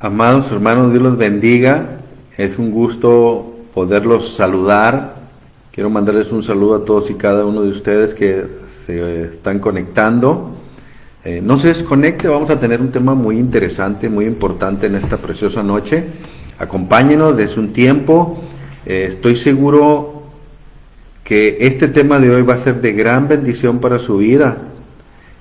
Amados hermanos, Dios los bendiga. Es un gusto poderlos saludar. Quiero mandarles un saludo a todos y cada uno de ustedes que se están conectando. No se desconecte, vamos a tener un tema muy interesante, muy importante en esta preciosa noche. Acompáñenos desde un tiempo. Estoy seguro que este tema de hoy va a ser de gran bendición para su vida.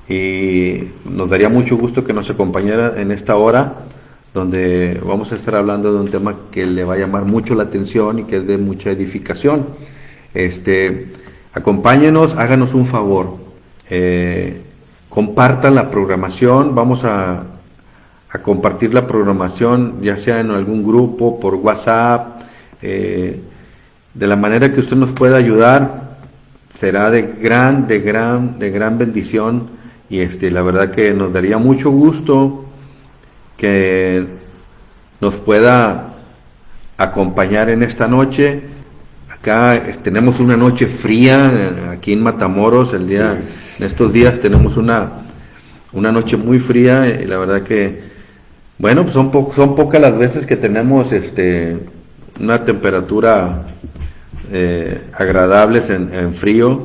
Y nos daría mucho gusto que nos acompañara en esta hora, donde vamos a estar hablando de un tema que le va a llamar mucho la atención y que es de mucha edificación. Acompáñenos, háganos un favor, compartan la programación. Vamos a compartir la programación, ya sea en algún grupo, por WhatsApp, de la manera que usted nos pueda ayudar. Será de gran bendición, y la verdad que nos daría mucho gusto que nos pueda acompañar en esta noche. Acá tenemos una noche fría aquí en Matamoros. En estos días tenemos una noche muy fría, y la verdad que, bueno, pues son pocas las veces que tenemos una temperatura agradables en frío.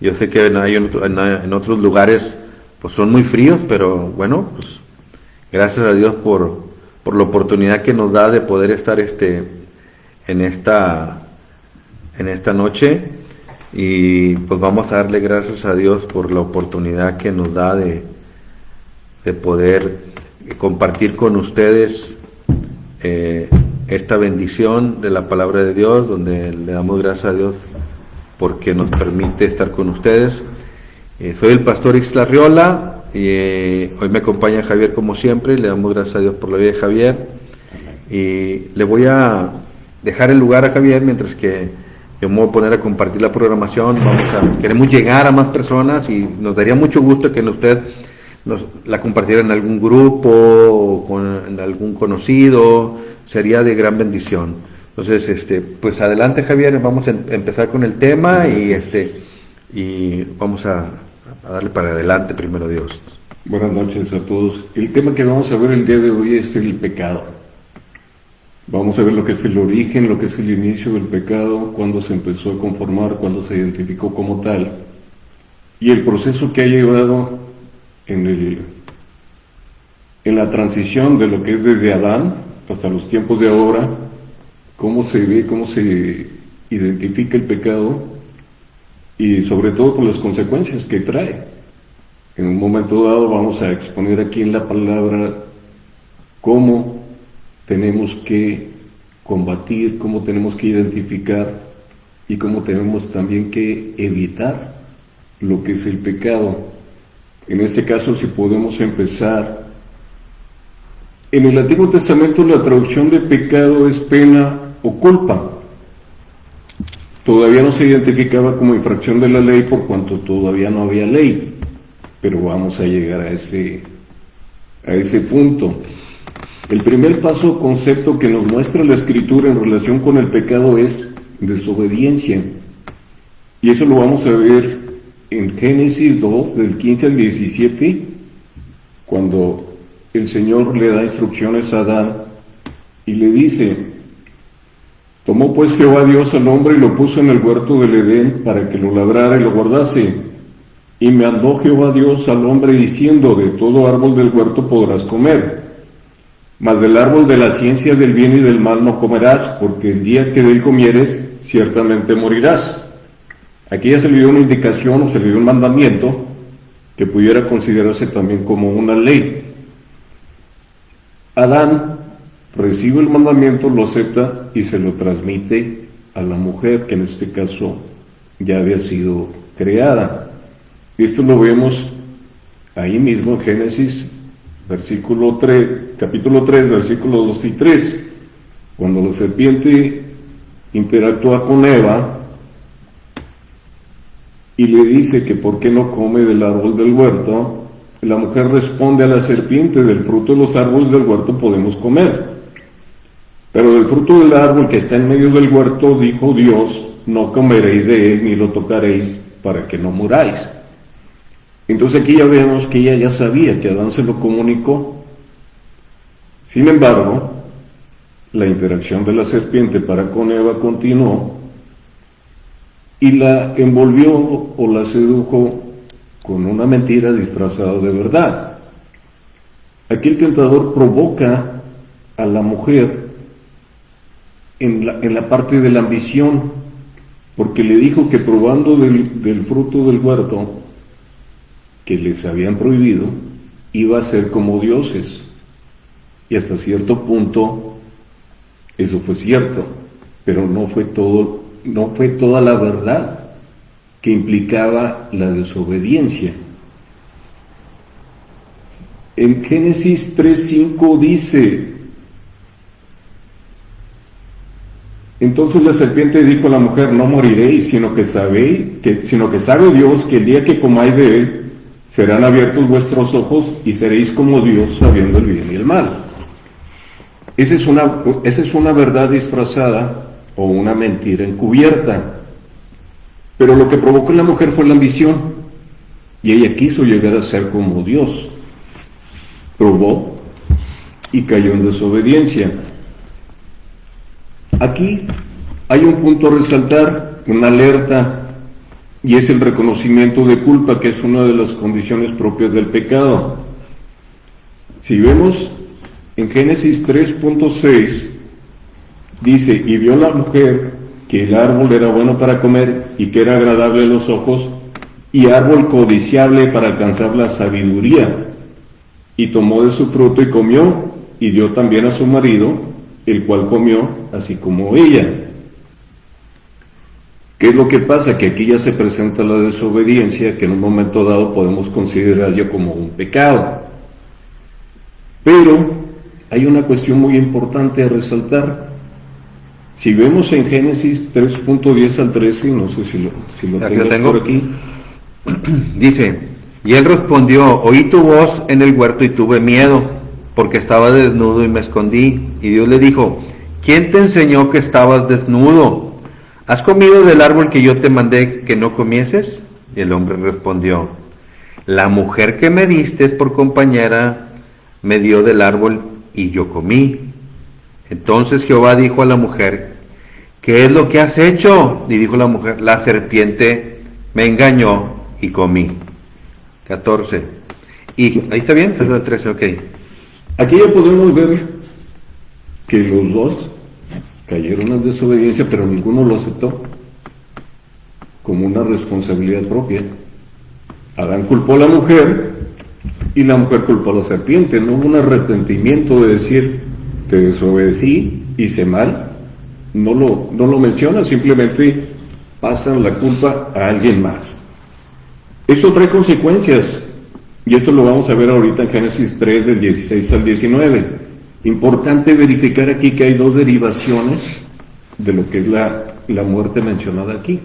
Yo sé que en otros lugares pues son muy fríos, pero bueno, pues gracias a Dios por la oportunidad que nos da de poder estar en esta noche, y pues vamos a darle gracias a Dios por la oportunidad que nos da de poder compartir con ustedes esta bendición de la palabra de Dios, donde le damos gracias a Dios porque nos permite estar con ustedes. Soy el pastor Ixtla Arriola. Y hoy me acompaña Javier como siempre. Le damos gracias a Dios por la vida de Javier, y le voy a dejar el lugar a Javier mientras que yo me voy a poner a compartir la programación. Queremos llegar a más personas, y nos daría mucho gusto que usted la compartiera en algún grupo o en algún conocido. Sería de gran bendición. Entonces, pues adelante, Javier, vamos a empezar con el tema, y vamos a darle para adelante, primero Dios. Buenas noches a todos. El tema que vamos a ver el día de hoy es el pecado. Vamos a ver lo que es el origen, lo que es el inicio del pecado, cuándo se empezó a conformar, cuándo se identificó como tal, y el proceso que ha llevado en la transición de lo que es desde Adán hasta los tiempos de ahora, cómo se ve, cómo se identifica el pecado, y sobre todo por las consecuencias que trae. En un momento dado vamos a exponer aquí en la palabra cómo tenemos que combatir, cómo tenemos que identificar y cómo tenemos también que evitar lo que es el pecado. En este caso, si podemos empezar, en el Antiguo Testamento la traducción de pecado es pena o culpa. Todavía no se identificaba como infracción de la ley por cuanto todavía no había ley, pero vamos a llegar a ese punto. El primer paso o concepto que nos muestra la Escritura en relación con el pecado es desobediencia, y eso lo vamos a ver en Génesis 2, del 15 al 17, cuando el Señor le da instrucciones a Adán y le dice: tomó pues Jehová Dios al hombre y lo puso en el huerto del Edén para que lo labrara y lo guardase. Y mandó Jehová Dios al hombre diciendo: de todo árbol del huerto podrás comer, mas del árbol de la ciencia del bien y del mal no comerás, porque el día que de él comieres, ciertamente morirás. Aquí ya se le dio una indicación o se le dio un mandamiento que pudiera considerarse también como una ley. Adán recibe el mandamiento, lo acepta y se lo transmite a la mujer, que en este caso ya había sido creada. Esto lo vemos ahí mismo en Génesis capítulo 3, versículos 2 y 3, cuando la serpiente interactúa con Eva y le dice que por qué no come del árbol del huerto. La mujer responde a la serpiente: del fruto de los árboles del huerto podemos comer, pero del fruto del árbol que está en medio del huerto, dijo Dios, no comeréis de él ni lo tocaréis, para que no muráis. Entonces aquí ya vemos que ella ya sabía, que Adán se lo comunicó. Sin embargo, la interacción de la serpiente para con Eva continuó y la envolvió o la sedujo con una mentira disfrazada de verdad. Aquí el tentador provoca a la mujer en la parte de la ambición, porque le dijo que probando del fruto del huerto que les habían prohibido, iba a ser como dioses. Y hasta cierto punto eso fue cierto, pero no fue toda la verdad que implicaba la desobediencia. En Génesis 3:5 dice: entonces la serpiente dijo a la mujer: no moriréis, sino que sabe Dios que el día que comáis de él, serán abiertos vuestros ojos y seréis como Dios, sabiendo el bien y el mal. Esa es una verdad disfrazada o una mentira encubierta. Pero lo que provocó en la mujer fue la ambición, y ella quiso llegar a ser como Dios. Probó y cayó en desobediencia. Aquí hay un punto a resaltar, una alerta, y es el reconocimiento de culpa, que es una de las condiciones propias del pecado. Si vemos en Génesis 3:6, dice: y vio la mujer que el árbol era bueno para comer y que era agradable a los ojos y árbol codiciable para alcanzar la sabiduría, y tomó de su fruto y comió, y dio también a su marido, el cual comió así como ella. ¿Qué es lo que pasa? Que aquí ya se presenta la desobediencia, que en un momento dado podemos considerar ya como un pecado. Pero hay una cuestión muy importante a resaltar. Si vemos en Génesis 3:10 al 13, no sé si lo tengo por aquí. Dice: y él respondió: oí tu voz en el huerto y tuve miedo, porque estaba desnudo y me escondí. Y Dios le dijo: ¿quién te enseñó que estabas desnudo? ¿Has comido del árbol que yo te mandé que no comieses? Y el hombre respondió: la mujer que me diste por compañera me dio del árbol y yo comí. Entonces Jehová dijo a la mujer: ¿qué es lo que has hecho? Y dijo la mujer: la serpiente me engañó y comí. 14. Y ahí está bien, hasta el 13, ok. Aquí ya podemos ver que los dos cayeron en desobediencia, pero ninguno lo aceptó como una responsabilidad propia. Adán culpó a la mujer y la mujer culpó a la serpiente. No hubo un arrepentimiento de decir: te desobedecí, hice mal. No lo menciona, simplemente pasan la culpa a alguien más. Esto trae consecuencias, y esto lo vamos a ver ahorita en Génesis 3, del 16 al 19. Importante verificar aquí que hay dos derivaciones de lo que es la muerte mencionada aquí.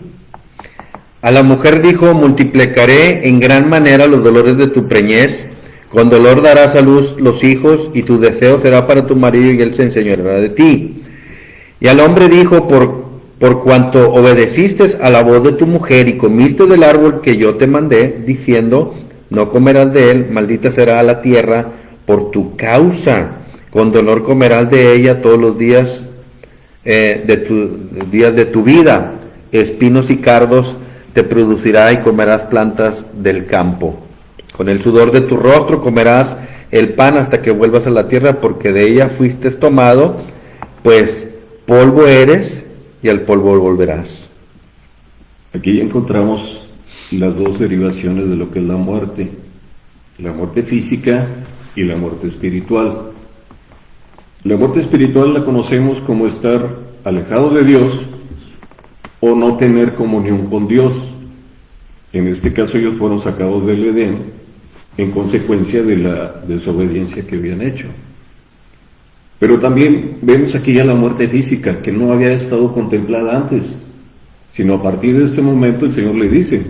A la mujer dijo: multiplicaré en gran manera los dolores de tu preñez, con dolor darás a luz los hijos, y tu deseo será para tu marido, y él se enseñoreará de ti. Y al hombre dijo: por cuanto obedeciste a la voz de tu mujer y comiste del árbol que yo te mandé, diciendo: no comerás de él, maldita será la tierra por tu causa, con dolor comerás de ella todos los días de tu vida, espinos y cardos te producirá y comerás plantas del campo. Con el sudor de tu rostro comerás el pan hasta que vuelvas a la tierra, porque de ella fuiste tomado, pues polvo eres y al polvo volverás. Aquí ya encontramos las dos derivaciones de lo que es la muerte física y la muerte espiritual. La muerte espiritual la conocemos como estar alejado de Dios o no tener comunión con Dios. En este caso ellos fueron sacados del Edén en consecuencia de la desobediencia que habían hecho. Pero también vemos aquí ya la muerte física, que no había estado contemplada antes, sino a partir de este momento el Señor le dice: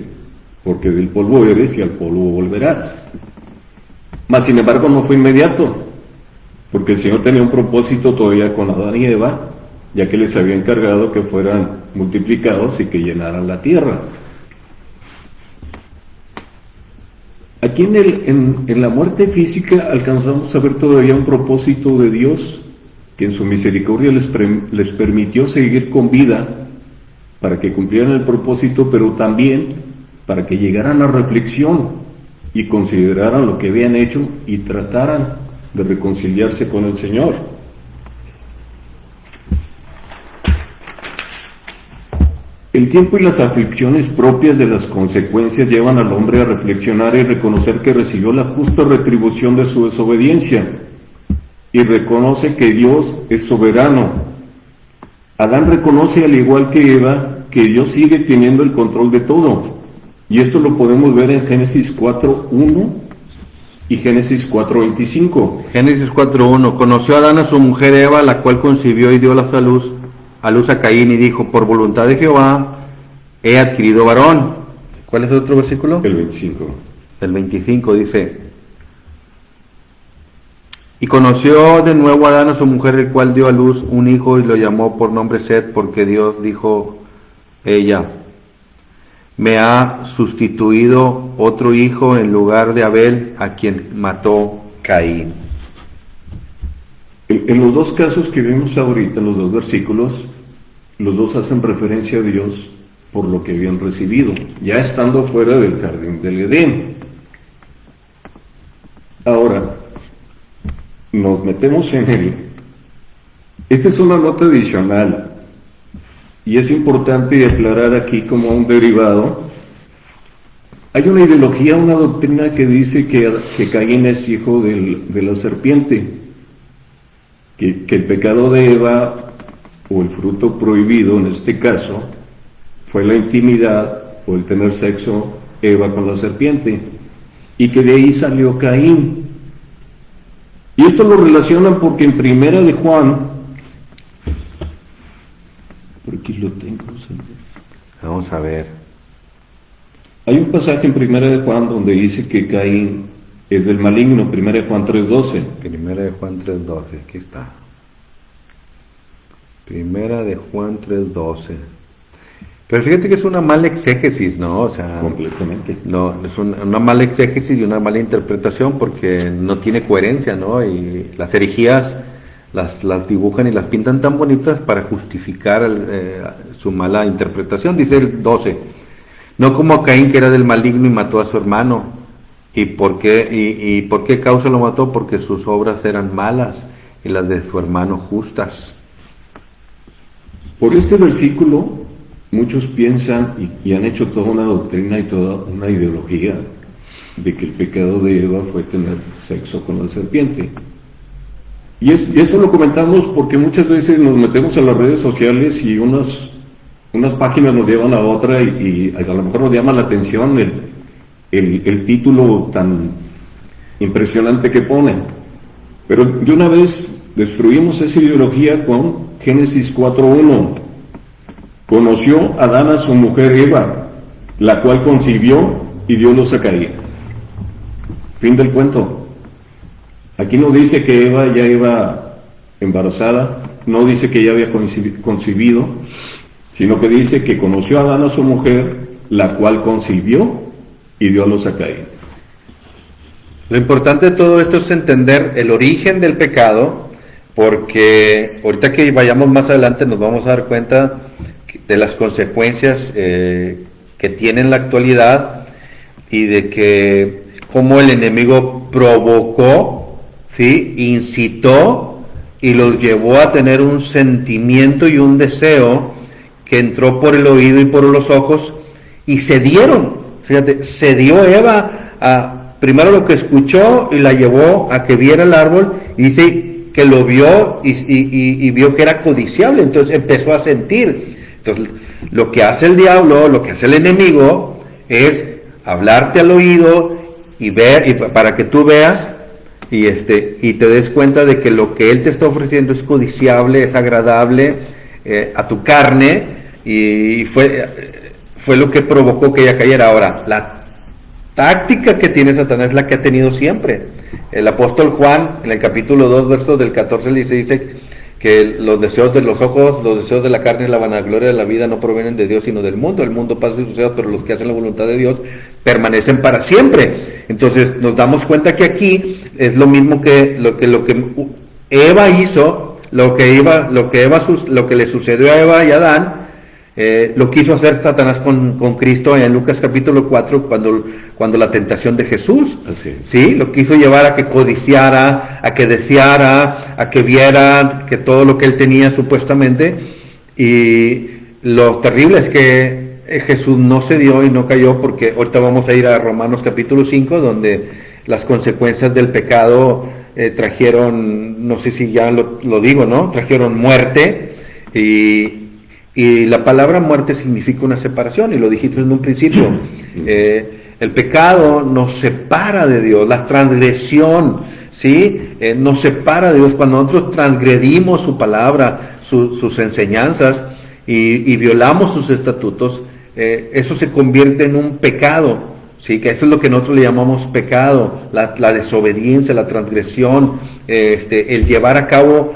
porque del polvo eres y al polvo volverás. Mas sin embargo no fue inmediato, porque el Señor tenía un propósito todavía con Adán y Eva, ya que les había encargado que fueran multiplicados y que llenaran la tierra. Aquí en la muerte física alcanzamos a ver todavía un propósito de Dios, que en su misericordia les permitió seguir con vida para que cumplieran el propósito, pero también para que llegaran a reflexión y consideraran lo que habían hecho y trataran de reconciliarse con el Señor. El tiempo y las aflicciones propias de las consecuencias llevan al hombre a reflexionar y reconocer que recibió la justa retribución de su desobediencia, y reconoce que Dios es soberano. Adán reconoce, al igual que Eva, que Dios sigue teniendo el control de todo, y esto lo podemos ver en Génesis 4:1 y Génesis 4:25. Génesis 4:1. Conoció Adán a su mujer Eva, la cual concibió y dio a luz a Caín, y dijo: por voluntad de Jehová he adquirido varón. ¿Cuál es el otro versículo? El 25. El 25 dice: y conoció de nuevo Adán a su mujer, el cual dio a luz un hijo y lo llamó por nombre Set, porque Dios dijo ella: me ha sustituido otro hijo en lugar de Abel, a quien mató Caín. En los dos casos que vimos ahorita, en los dos versículos, los dos hacen referencia a Dios por lo que habían recibido, ya estando fuera del jardín del Edén. Ahora, nos metemos en él. Esta es una nota adicional, y es importante aclarar aquí como un derivado. Hay una ideología, una doctrina que dice que Caín es hijo de la serpiente, que el pecado de Eva, o el fruto prohibido en este caso, fue la intimidad o el tener sexo Eva con la serpiente, y que de ahí salió Caín. Y esto lo relacionan porque en Primera de Juan, por aquí lo tengo, Vamos a ver. hay un pasaje en Primera de Juan donde dice que Caín es del maligno, Primera de Juan 3:12. Primera de Juan 3:12, aquí está. Primera de Juan 3:12. Pero fíjate que es una mala exégesis, ¿no? O sea, Completamente. no, es una mala exégesis y una mala interpretación, porque no tiene coherencia, ¿no? Y las herejías las dibujan y las pintan tan bonitas para justificar su mala interpretación. Dice el 12: no como Caín, que era del maligno y mató a su hermano. ¿Y por qué causa lo mató? Porque sus obras eran malas y las de su hermano justas. Por este versículo, muchos piensan y han hecho toda una doctrina y toda una ideología de que el pecado de Eva fue tener sexo con la serpiente. Y esto lo comentamos porque muchas veces nos metemos a las redes sociales y unas páginas nos llevan a otra y a lo mejor nos llama la atención el título tan impresionante que ponen. Pero de una vez destruimos esa ideología con Génesis 4:1. Conoció Adán a su mujer Eva, la cual concibió y dio luz a Caín. Fin del cuento. Aquí no dice que Eva ya iba embarazada, no dice que ya había concibido, sino que dice que conoció a Adán a su mujer, la cual concibió y dio luz a Caín. Lo importante de todo esto es entender el origen del pecado, porque ahorita que vayamos más adelante nos vamos a dar cuenta de las consecuencias que tiene en la actualidad, y de que cómo el enemigo provocó, ¿sí?, incitó y los llevó a tener un sentimiento y un deseo que entró por el oído y por los ojos, y se dieron. Fíjate, se dio Eva a primero lo que escuchó y la llevó a que viera el árbol, y dice que lo vio y vio que era codiciable, entonces empezó a sentir. Entonces, lo que hace el diablo, lo que hace el enemigo, es hablarte al oído y ver, y para que tú veas y te des cuenta de que lo que él te está ofreciendo es codiciable, es agradable a tu carne, y fue lo que provocó que ella cayera. Ahora, la táctica que tiene Satanás es la que ha tenido siempre. El apóstol Juan, en el capítulo 2, versos del 14 al 16, dice que los deseos de los ojos, los deseos de la carne y la vanagloria de la vida no provienen de Dios, sino del mundo. El mundo pasa y sucede, pero los que hacen la voluntad de Dios permanecen para siempre. Entonces nos damos cuenta que aquí es lo mismo que lo que Eva hizo, lo que le sucedió a Eva y a Adán, lo quiso hacer Satanás con Cristo en Lucas capítulo 4 cuando la tentación de Jesús. Así es. Sí, lo quiso llevar a que codiciara, a que deseara, a que viera que todo lo que él tenía supuestamente. Y lo terrible es que Jesús no se dio y no cayó, porque ahorita vamos a ir a Romanos capítulo 5, donde las consecuencias del pecado trajeron, no sé si ya lo digo, ¿no? Trajeron muerte, y la palabra muerte significa una separación, y lo dijiste en un principio. El pecado nos separa de Dios, la transgresión, ¿sí? Nos separa de Dios. Cuando nosotros transgredimos su palabra, sus enseñanzas, y violamos sus estatutos, eso se convierte en un pecado, ¿sí? Que eso es lo que nosotros le llamamos pecado, la desobediencia, la transgresión, el llevar a cabo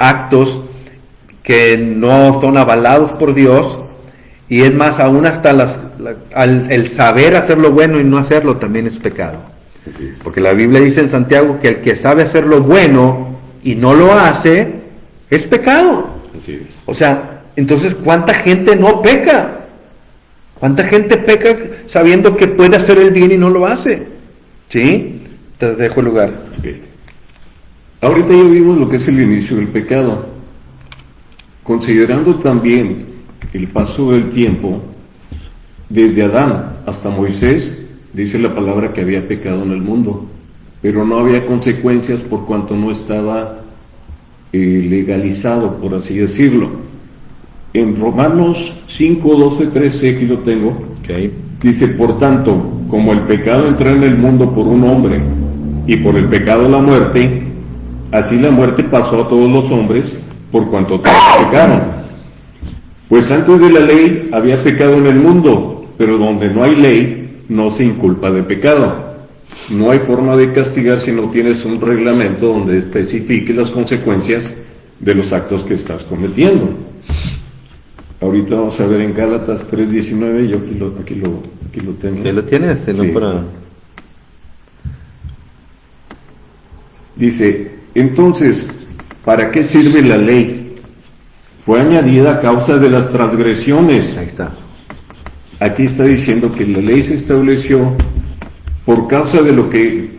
actos que no son avalados por Dios, y es más, aún hasta el saber hacer lo bueno y no hacerlo también es pecado. Porque la Biblia dice en Santiago que el que sabe hacer lo bueno y no lo hace, es pecado. Así es. O sea, entonces, ¿cuánta gente no peca? ¿Cuánta gente peca sabiendo que puede hacer el bien y no lo hace? ¿Sí? Te dejo el lugar. Okay. Ahorita ya vimos lo que es el inicio del pecado. Considerando también el paso del tiempo, desde Adán hasta Moisés, dice la palabra que había pecado en el mundo, pero no había consecuencias por cuanto no estaba legalizado, por así decirlo. En Romanos 5, 12, 13, aquí lo tengo, Okay. dice: por tanto, como el pecado entró en el mundo por un hombre, y por el pecado la muerte, así la muerte pasó a todos los hombres, por cuanto todos pecaron. Pues antes de la ley había pecado en el mundo, pero donde no hay ley, no se inculpa de pecado. No hay forma de castigar si no tienes un reglamento donde especifique las consecuencias de los actos que estás cometiendo. Ahorita vamos a ver en Gálatas 3:19, yo aquí lo tengo. ¿Ya lo tienes? Sí. No para... Dice: entonces, ¿para qué sirve la ley? Fue añadida a causa de las transgresiones. Ahí está. Aquí está diciendo que la ley se estableció por causa de lo que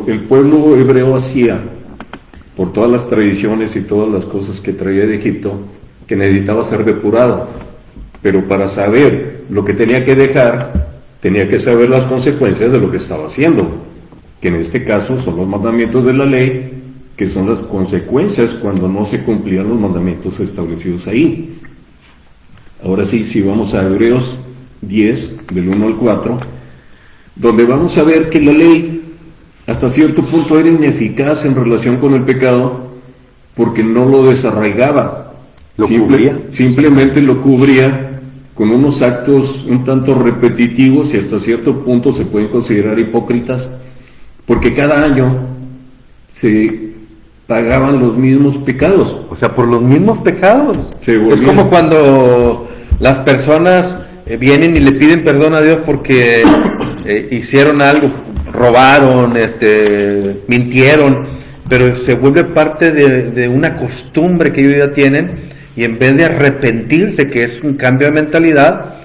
el pueblo hebreo hacía, por todas las tradiciones y todas las cosas que traía de Egipto, que necesitaba ser depurado. Pero para saber lo que tenía que dejar, tenía que saber las consecuencias de lo que estaba haciendo, que en este caso son los mandamientos de la ley, que son las consecuencias cuando no se cumplían los mandamientos establecidos ahí. Ahora sí, si vamos a Hebreos 10, del 1 al 4, donde vamos a ver que la ley hasta cierto punto era ineficaz en relación con el pecado, porque no lo desarraigaba. ¿Lo cubría? Simplemente lo cubría con unos actos un tanto repetitivos, y hasta cierto punto se pueden considerar hipócritas, porque cada año se pagaban los mismos pecados. O sea, por los mismos pecados. Es como cuando las personas vienen y le piden perdón a Dios porque hicieron algo, robaron, mintieron, pero se vuelve parte de una costumbre que ellos ya tienen, y en vez de arrepentirse, que es un cambio de mentalidad,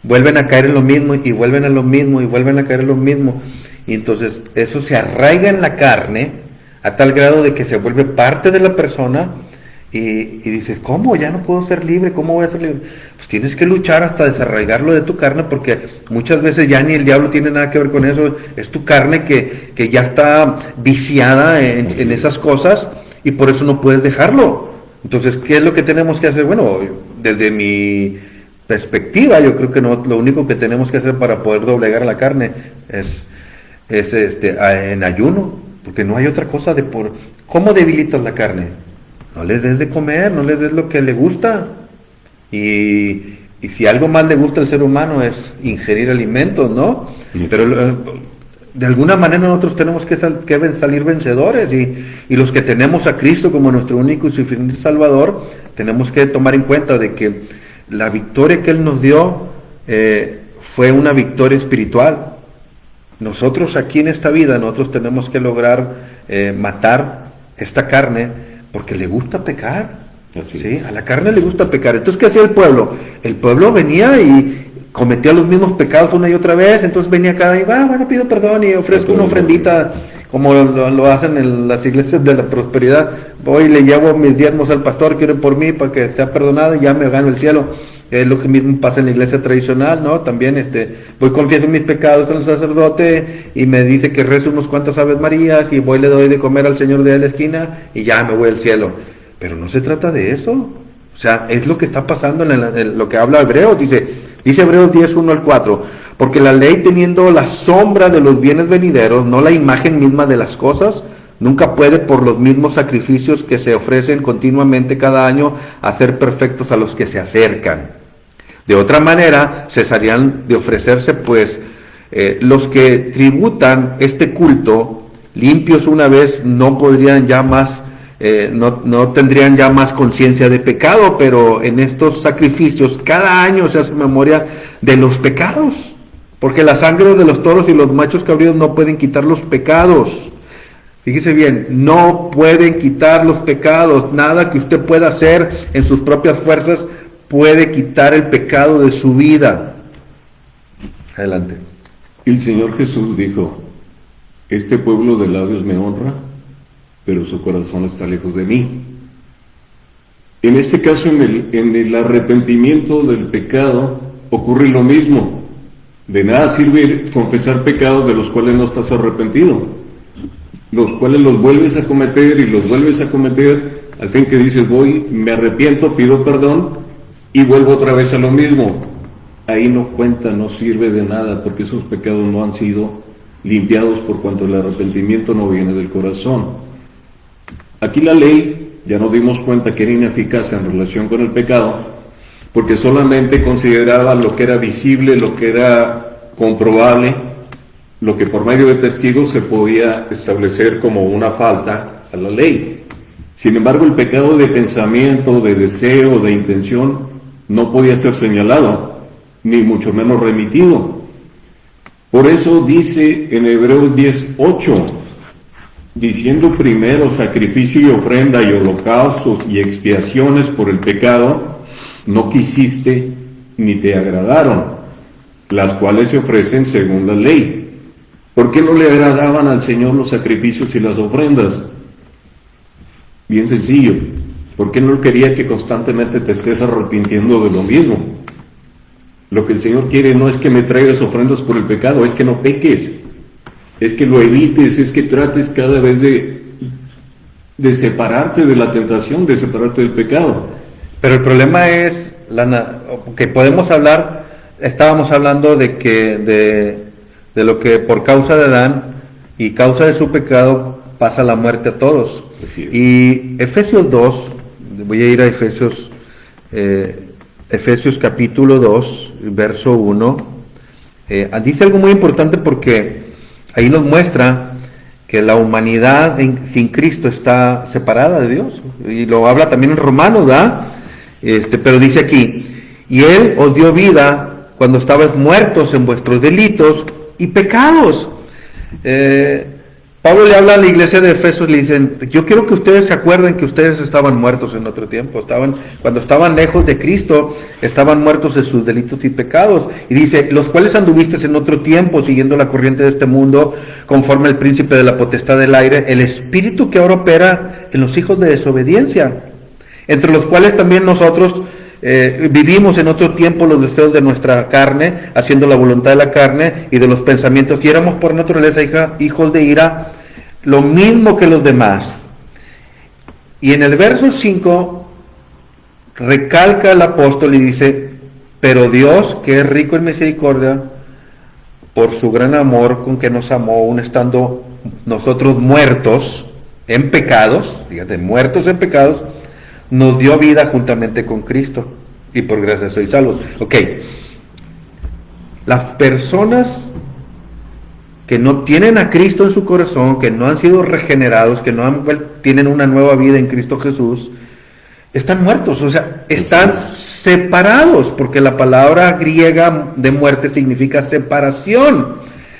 vuelven a caer en lo mismo, y vuelven a lo mismo, y vuelven a caer en lo mismo. Y entonces eso se arraiga en la carne a tal grado de que se vuelve parte de la persona, y dices, ¿cómo? Ya no puedo ser libre, ¿cómo voy a ser libre? Pues tienes que luchar hasta desarraigarlo de tu carne, porque muchas veces ya ni el diablo tiene nada que ver con eso, es tu carne que ya está viciada en esas cosas, y por eso no puedes dejarlo. Entonces, ¿qué es lo que tenemos que hacer? Bueno, desde mi perspectiva, yo creo que lo único que tenemos que hacer para poder doblegar a la carne es en ayuno, porque no hay otra cosa ¿cómo debilitas la carne? No les des de comer, no les des lo que le gusta, y si algo más le gusta al ser humano es ingerir alimentos, ¿no? Sí. Pero de alguna manera nosotros tenemos que salir vencedores, y los que tenemos a Cristo como nuestro único y suficiente Salvador, tenemos que tomar en cuenta de que la victoria que Él nos dio fue una victoria espiritual. Nosotros aquí en esta vida, nosotros tenemos que lograr matar esta carne porque le gusta pecar. Así ¿Sí? A la carne le gusta pecar. Entonces, ¿qué hacía el pueblo? El pueblo venía y cometía los mismos pecados una y otra vez, entonces venía acá y bueno, pido perdón y ofrezco una ofrendita, como lo hacen en las iglesias de la prosperidad. Voy y le llevo mis diezmos al pastor, quiero por mí para que sea perdonado y ya me gano el cielo. Es lo que mismo pasa en la iglesia tradicional, ¿no? También voy, confieso mis pecados con el sacerdote y me dice que rezo unos cuantos Aves Marías y voy y le doy de comer al señor de la esquina y ya me voy al cielo. Pero no se trata de eso. O sea, es lo que está pasando en lo que habla Hebreos. Dice Hebreos 10, 1 al 4. Porque la ley, teniendo la sombra de los bienes venideros, no la imagen misma de las cosas, nunca puede, por los mismos sacrificios que se ofrecen continuamente cada año, hacer perfectos a los que se acercan. De otra manera, cesarían de ofrecerse, pues, los que tributan este culto, limpios una vez, no podrían ya más, no tendrían ya más conciencia de pecado, pero en estos sacrificios cada año se hace memoria de los pecados, porque la sangre de los toros y los machos cabríos no pueden quitar los pecados. Fíjese bien, no pueden quitar los pecados. Nada que usted pueda hacer en sus propias fuerzas puede quitar el pecado de su vida. Adelante. El Señor Jesús dijo: este pueblo de labios me honra, pero su corazón está lejos de mí. En este caso, en el arrepentimiento del pecado, ocurre lo mismo. De nada sirve confesar pecados de los cuales no estás arrepentido, los cuales los vuelves a cometer y los vuelves a cometer, al fin que dices, voy, me arrepiento, pido perdón, y vuelvo otra vez a lo mismo. Ahí no cuenta, no sirve de nada, porque esos pecados no han sido limpiados por cuanto el arrepentimiento no viene del corazón. Aquí la ley, ya nos dimos cuenta que era ineficaz en relación con el pecado, porque solamente consideraba lo que era visible, lo que era comprobable, lo que por medio de testigos se podía establecer como una falta a la ley. Sin embargo, el pecado de pensamiento, de deseo, de intención, no podía ser señalado, ni mucho menos remitido. Por eso dice en Hebreos 10:8, diciendo primero sacrificio y ofrenda y holocaustos y expiaciones por el pecado, no quisiste ni te agradaron, las cuales se ofrecen según la ley. ¿Por qué no le agradaban al Señor los sacrificios y las ofrendas? Bien sencillo, porque no quería que constantemente te estés arrepintiendo de lo mismo. Lo que el Señor quiere no es que me traigas ofrendas por el pecado, es que no peques, es que lo evites, es que trates cada vez de separarte de la tentación, de separarte del pecado. Pero el problema es que podemos hablar, estábamos hablando de lo que por causa de Adán y causa de su pecado pasa la muerte a todos. Y Efesios 2, voy a ir a Efesios capítulo 2, verso 1, dice algo muy importante porque ahí nos muestra que la humanidad sin Cristo está separada de Dios, y lo habla también en Romanos, ¿verdad? Pero dice aquí, y Él os dio vida cuando estabais muertos en vuestros delitos y pecados. Pablo le habla a la iglesia de Efesios, le dicen, yo quiero que ustedes se acuerden que ustedes estaban muertos en otro tiempo, cuando estaban lejos de Cristo, estaban muertos en sus delitos y pecados, y dice, los cuales anduviste en otro tiempo, siguiendo la corriente de este mundo, conforme al príncipe de la potestad del aire, el espíritu que ahora opera en los hijos de desobediencia, entre los cuales también nosotros vivimos en otro tiempo los deseos de nuestra carne, haciendo la voluntad de la carne y de los pensamientos, y éramos por naturaleza hijos de ira, lo mismo que los demás. Y en el verso 5 recalca el apóstol y dice, pero Dios, que es rico en misericordia, por su gran amor con que nos amó, aun estando nosotros muertos en pecados, fíjate, muertos en pecados, nos dio vida juntamente con Cristo, y por gracia sois salvos. Ok, las personas que no tienen a Cristo en su corazón, que no han sido regenerados, que no tienen una nueva vida en Cristo Jesús, están muertos, o sea, están separados, porque la palabra griega de muerte significa separación.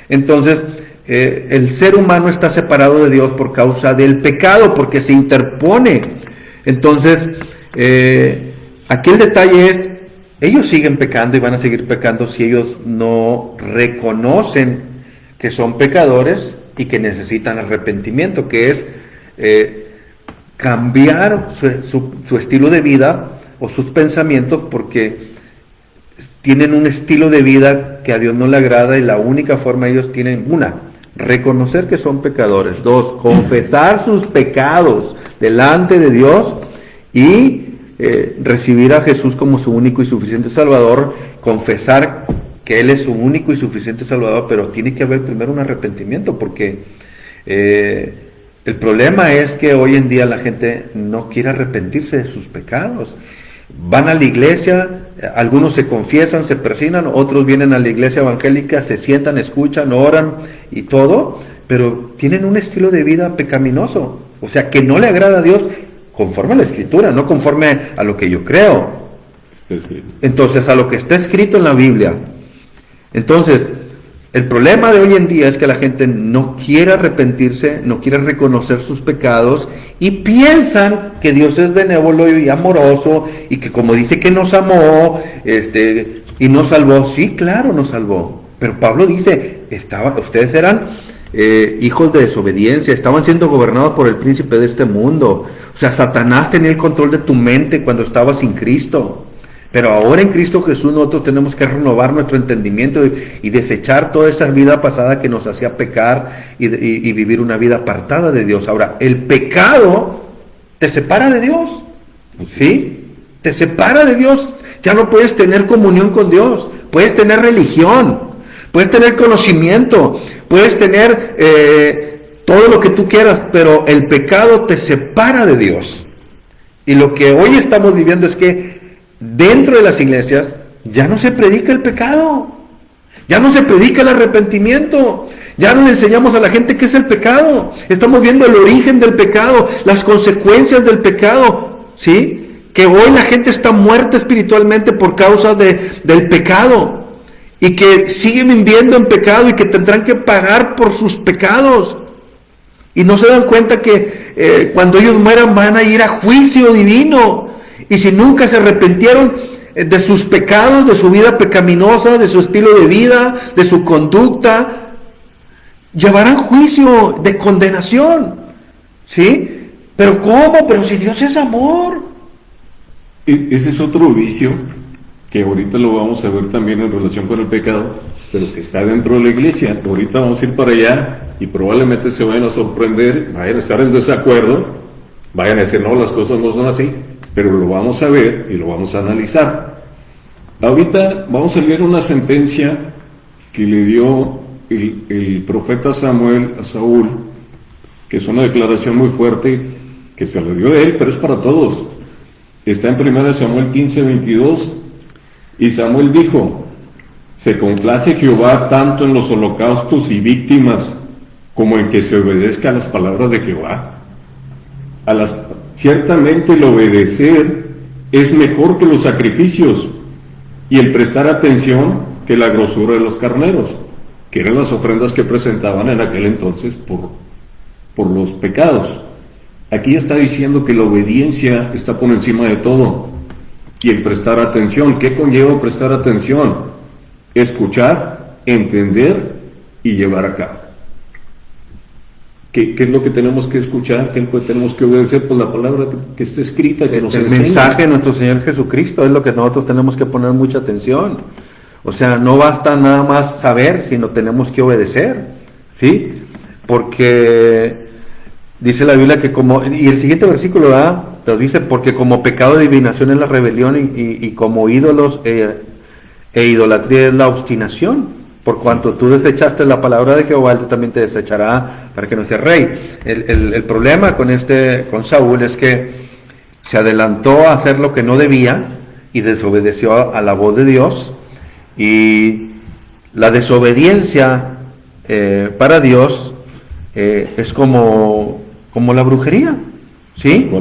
Entonces, el ser humano está separado de Dios por causa del pecado, porque se interpone. Entonces, aquí el detalle es, ellos siguen pecando y van a seguir pecando si ellos no reconocen que son pecadores y que necesitan arrepentimiento, que es cambiar su estilo de vida o sus pensamientos, porque tienen un estilo de vida que a Dios no le agrada, y la única forma ellos tienen, una, reconocer que son pecadores; dos, confesar sus pecados delante de Dios y recibir a Jesús como su único y suficiente Salvador, confesar que Él es su único y suficiente Salvador, pero tiene que haber primero un arrepentimiento, porque el problema es que hoy en día la gente no quiere arrepentirse de sus pecados. Van a la iglesia, algunos se confiesan, se persignan, otros vienen a la iglesia evangélica, se sientan, escuchan, oran y todo, pero tienen un estilo de vida pecaminoso, o sea, que no le agrada a Dios, conforme a la Escritura, no conforme a lo que yo creo. Entonces, a lo que está escrito en la Biblia. Entonces, el problema de hoy en día es que la gente no quiere arrepentirse, no quiere reconocer sus pecados, y piensan que Dios es benévolo y amoroso, y que como dice que nos amó, y nos salvó. Sí, claro, nos salvó. Pero Pablo dice, ustedes eran hijos de desobediencia, estaban siendo gobernados por el príncipe de este mundo. O sea, Satanás tenía el control de tu mente cuando estabas sin Cristo. Pero ahora en Cristo Jesús nosotros tenemos que renovar nuestro entendimiento y desechar toda esa vida pasada que nos hacía pecar y vivir una vida apartada de Dios. Ahora, el pecado te separa de Dios, ¿sí? Te separa de Dios. Ya no puedes tener comunión con Dios. Puedes tener religión, puedes tener conocimiento, puedes tener todo lo que tú quieras, pero el pecado te separa de Dios. Y lo que hoy estamos viviendo es que dentro de las iglesias ya no se predica el pecado, ya no se predica el arrepentimiento, ya no le enseñamos a la gente qué es el pecado. Estamos viendo el origen del pecado, las consecuencias del pecado, ¿sí? Que hoy la gente está muerta espiritualmente por causa del pecado, y que siguen viviendo en pecado y que tendrán que pagar por sus pecados, y no se dan cuenta que cuando ellos mueran van a ir a juicio divino. Y si nunca se arrepintieron de sus pecados, de su vida pecaminosa, de su estilo de vida, de su conducta, llevarán juicio de condenación, ¿sí? ¿Pero cómo? Pero si Dios es amor. Ese es otro vicio que ahorita lo vamos a ver también en relación con el pecado, pero que está dentro de la iglesia. Ahorita vamos a ir para allá y probablemente se vayan a sorprender, vayan a estar en desacuerdo, vayan a decir, no, las cosas no son así. Pero lo vamos a ver y lo vamos a analizar. Ahorita vamos a leer una sentencia que le dio el profeta Samuel a Saúl, que es una declaración muy fuerte que se le dio de él, pero es para todos. Está en 1 Samuel 15:22, y Samuel dijo: se complace Jehová tanto en los holocaustos y víctimas como en que se obedezca a las palabras de Jehová. Ciertamente el obedecer es mejor que los sacrificios, y el prestar atención que la grosura de los carneros, que eran las ofrendas que presentaban en aquel entonces por los pecados. Aquí está diciendo que la obediencia está por encima de todo, y el prestar atención. ¿Qué conlleva prestar atención? Escuchar, entender y llevar a cabo. ¿Qué es lo que tenemos que escuchar? ¿Qué tenemos que obedecer? Pues la palabra que está escrita, que nos enseña. El mensaje de nuestro Señor Jesucristo es lo que nosotros tenemos que poner mucha atención. O sea, no basta nada más saber, sino tenemos que obedecer, ¿sí? Porque dice la Biblia que y el siguiente versículo nos dice, porque como pecado de adivinación es la rebelión, y como ídolos e idolatría es la obstinación. Por cuanto tú desechaste la palabra de Jehová, Él también te desechará para que no seas rey. El problema con Saúl es que se adelantó a hacer lo que no debía y desobedeció a la voz de Dios. Y la desobediencia para Dios es como la brujería, ¿sí?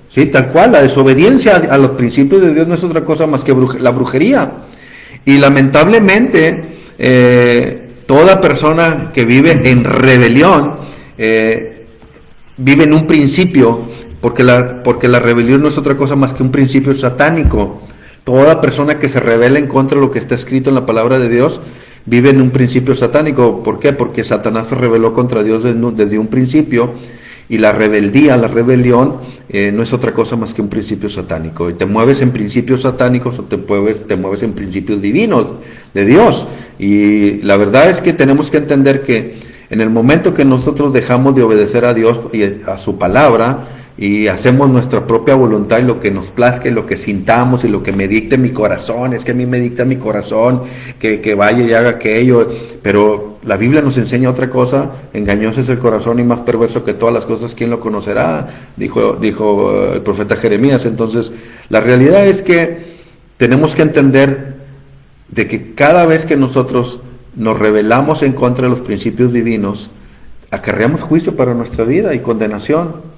Sí, tal cual. La desobediencia a los principios de Dios no es otra cosa más que la brujería. Y lamentablemente toda persona que vive en rebelión vive en un principio, porque la rebelión no es otra cosa más que un principio satánico. Toda persona que se rebela en contra de lo que está escrito en la palabra de Dios vive en un principio satánico. ¿Por qué? Porque Satanás se rebeló contra Dios desde un principio, y la rebeldía, la rebelión, no es otra cosa más que un principio satánico. Y te mueves en principios satánicos o te mueves en principios divinos de Dios. Y la verdad es que tenemos que entender que en el momento que nosotros dejamos de obedecer a Dios y a su palabra, y hacemos nuestra propia voluntad y lo que nos plazca y lo que sintamos y lo que me dicte mi corazón, es que a mí me dicta mi corazón que vaya y haga aquello, pero la Biblia nos enseña otra cosa: engañoso es el corazón y más perverso que todas las cosas, ¿quién lo conocerá? Dijo el profeta Jeremías. Entonces, la realidad es que tenemos que entender de que cada vez que nosotros nos rebelamos en contra de los principios divinos, acarreamos juicio para nuestra vida y condenación.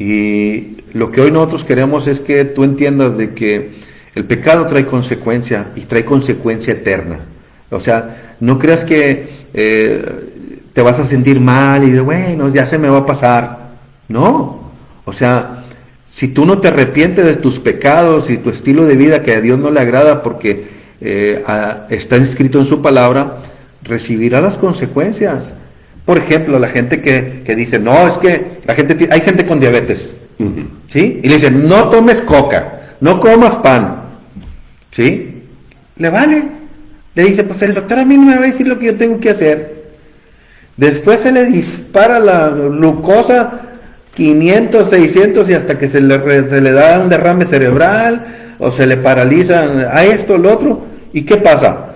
Y lo que hoy nosotros queremos es que tú entiendas de que el pecado trae consecuencia, y trae consecuencia eterna. O sea, no creas que te vas a sentir mal y de bueno, ya se me va a pasar. No, o sea, si tú no te arrepientes de tus pecados y tu estilo de vida que a Dios no le agrada porque está escrito en su palabra, recibirá las consecuencias. Por ejemplo, la gente que dice, no, es que hay gente con diabetes, ¿sí? Y le dicen, no tomes coca, no comas pan, ¿sí? Le vale. Le dice, pues el doctor a mí no me va a decir lo que yo tengo que hacer. Después se le dispara la glucosa 500, 600 y hasta que se le da un derrame cerebral o se le paraliza a esto, lo otro. ¿Y qué pasa?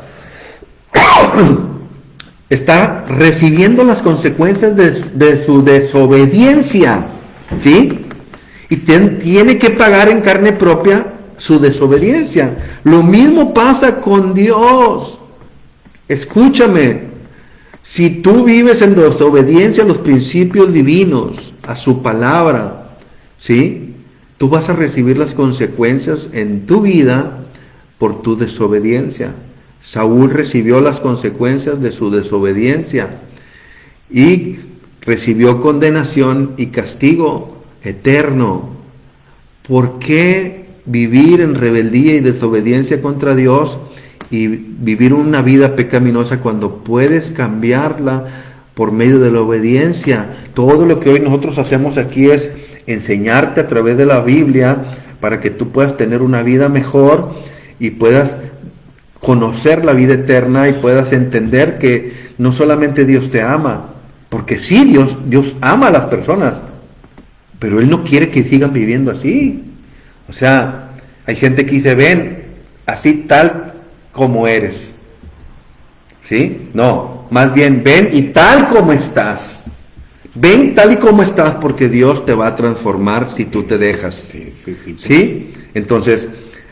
Está recibiendo las consecuencias de su desobediencia, ¿sí? Y tiene que pagar en carne propia su desobediencia. Lo mismo pasa con Dios. Escúchame, si tú vives en desobediencia a los principios divinos, a su palabra, ¿sí? Tú vas a recibir las consecuencias en tu vida por tu desobediencia. Saúl recibió las consecuencias de su desobediencia y recibió condenación y castigo eterno. ¿Por qué vivir en rebeldía y desobediencia contra Dios y vivir una vida pecaminosa cuando puedes cambiarla por medio de la obediencia? Todo lo que hoy nosotros hacemos aquí es enseñarte a través de la Biblia para que tú puedas tener una vida mejor y puedas conocer la vida eterna y puedas entender que no solamente Dios te ama, porque sí, Dios ama a las personas, pero Él no quiere que sigan viviendo así. O sea, hay gente que dice, ven, así tal como eres, ¿sí? No, más bien, ven y tal como estás. Ven tal y como estás, porque Dios te va a transformar si tú te dejas. ¿Sí? Entonces,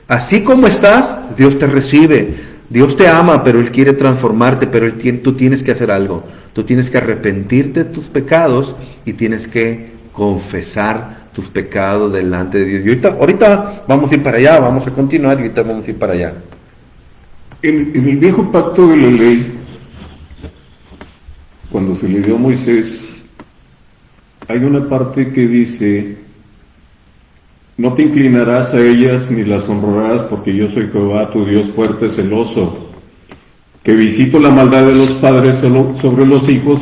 así como estás, Dios te recibe. Dios te ama, pero Él quiere transformarte, pero tú tienes que hacer algo. Tú tienes que arrepentirte de tus pecados y tienes que confesar tus pecados delante de Dios. Y ahorita vamos a ir para allá, vamos a continuar y ahorita vamos a ir para allá. En el viejo pacto de la ley, cuando se le dio a Moisés, hay una parte que dice: no te inclinarás a ellas ni las honrarás, porque yo soy Jehová, tu Dios fuerte, celoso, que visito la maldad de los padres sobre los hijos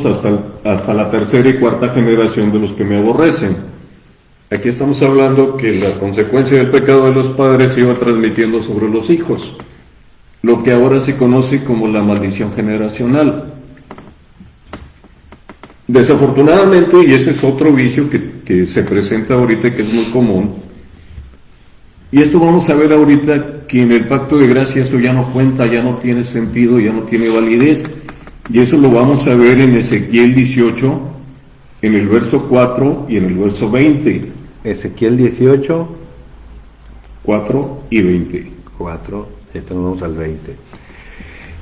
hasta la tercera y cuarta generación de los que me aborrecen. Aquí estamos hablando que la consecuencia del pecado de los padres se iba transmitiendo sobre los hijos, lo que ahora se conoce como la maldición generacional. Desafortunadamente, y ese es otro vicio que se presenta ahorita y que es muy común, y esto vamos a ver ahorita que en el pacto de gracia eso ya no cuenta, ya no tiene sentido, ya no tiene validez, y eso lo vamos a ver en Ezequiel 18, en el verso 4 y en el verso 20. Ezequiel 18, 4 y 20. 4, esto nos vamos al 20.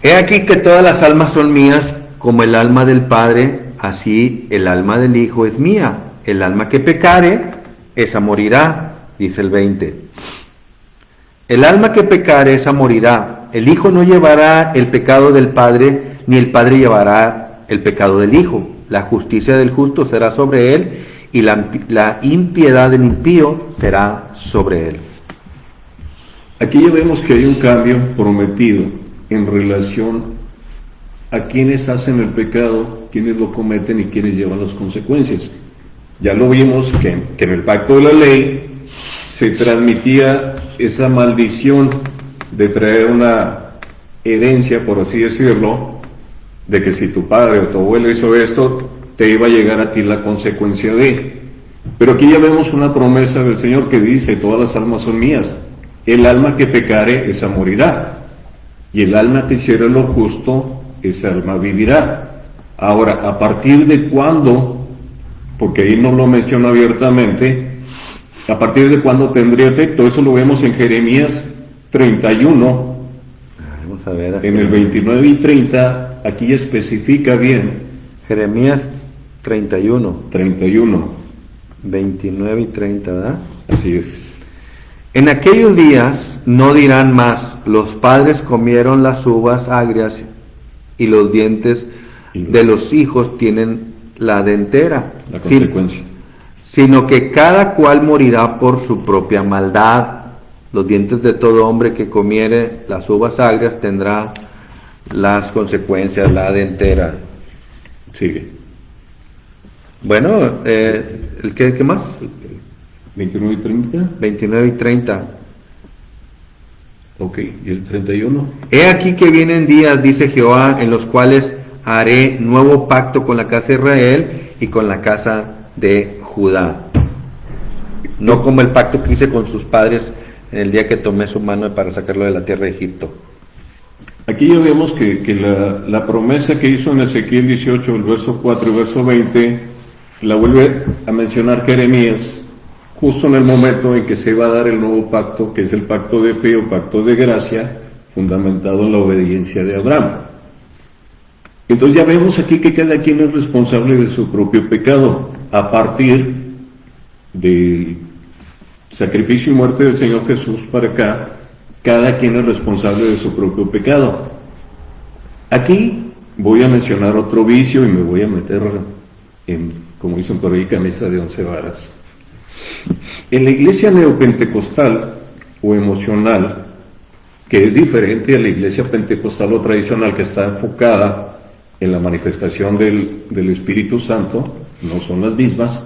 He aquí que todas las almas son mías, como el alma del Padre, así el alma del Hijo es mía. El alma que pecare, esa morirá, dice el 20. El alma que pecare, esa morirá. El Hijo no llevará el pecado del Padre, ni el padre llevará el pecado del hijo. La justicia del justo será sobre él, y la impiedad del impío será sobre él. Aquí ya vemos que hay un cambio prometido en relación a quienes hacen el pecado, quienes lo cometen y quienes llevan las consecuencias. Ya lo vimos que en el pacto de la ley se transmitía esa maldición de traer una herencia, por así decirlo, de que si tu padre o tu abuelo hizo esto, te iba a llegar a ti la consecuencia de. Pero aquí ya vemos una promesa del Señor que dice: todas las almas son mías, el alma que pecare, esa morirá, y el alma que hiciere lo justo, esa alma vivirá. Ahora, ¿a partir de cuándo? Porque ahí no lo menciona abiertamente. ¿A partir de cuándo tendría efecto? Eso lo vemos en Jeremías 31, Vamos a ver. en el 29 y 30, aquí especifica bien. Jeremías 31, 31, 29 y 30, ¿verdad? así es. En aquellos días no dirán más: los padres comieron las uvas agrias y los dientes de los hijos tienen la dentera. La consecuencia. Sino que cada cual morirá por su propia maldad. Los dientes de todo hombre que comiere las uvas agrias tendrá las consecuencias, la dentera. Sigue. Bueno, ¿qué más? 29 y 30. 29 y 30. Ok, ¿y el 31? He aquí que vienen días, dice Jehová, en los cuales haré nuevo pacto con la casa de Israel y con la casa de Judá. No como el pacto que hice con sus padres en el día que tomé su mano para sacarlo de la tierra de Egipto. Aquí ya vemos que la promesa que hizo en Ezequiel 18, el verso 4 y verso 20, la vuelve a mencionar Jeremías, justo en el momento en que se va a dar el nuevo pacto, que es el pacto de fe o pacto de gracia, fundamentado en la obediencia de Abraham. Entonces ya vemos aquí que cada quien es responsable de su propio pecado, a partir del sacrificio y muerte del Señor Jesús para acá. Cada quien es responsable de su propio pecado. Aquí voy a mencionar otro vicio y me voy a meter en, como dicen por ahí, camisa de 11 varas. En la iglesia neopentecostal o emocional, que es diferente a la iglesia pentecostal o tradicional, que está enfocada en la manifestación del Espíritu Santo, no son las mismas,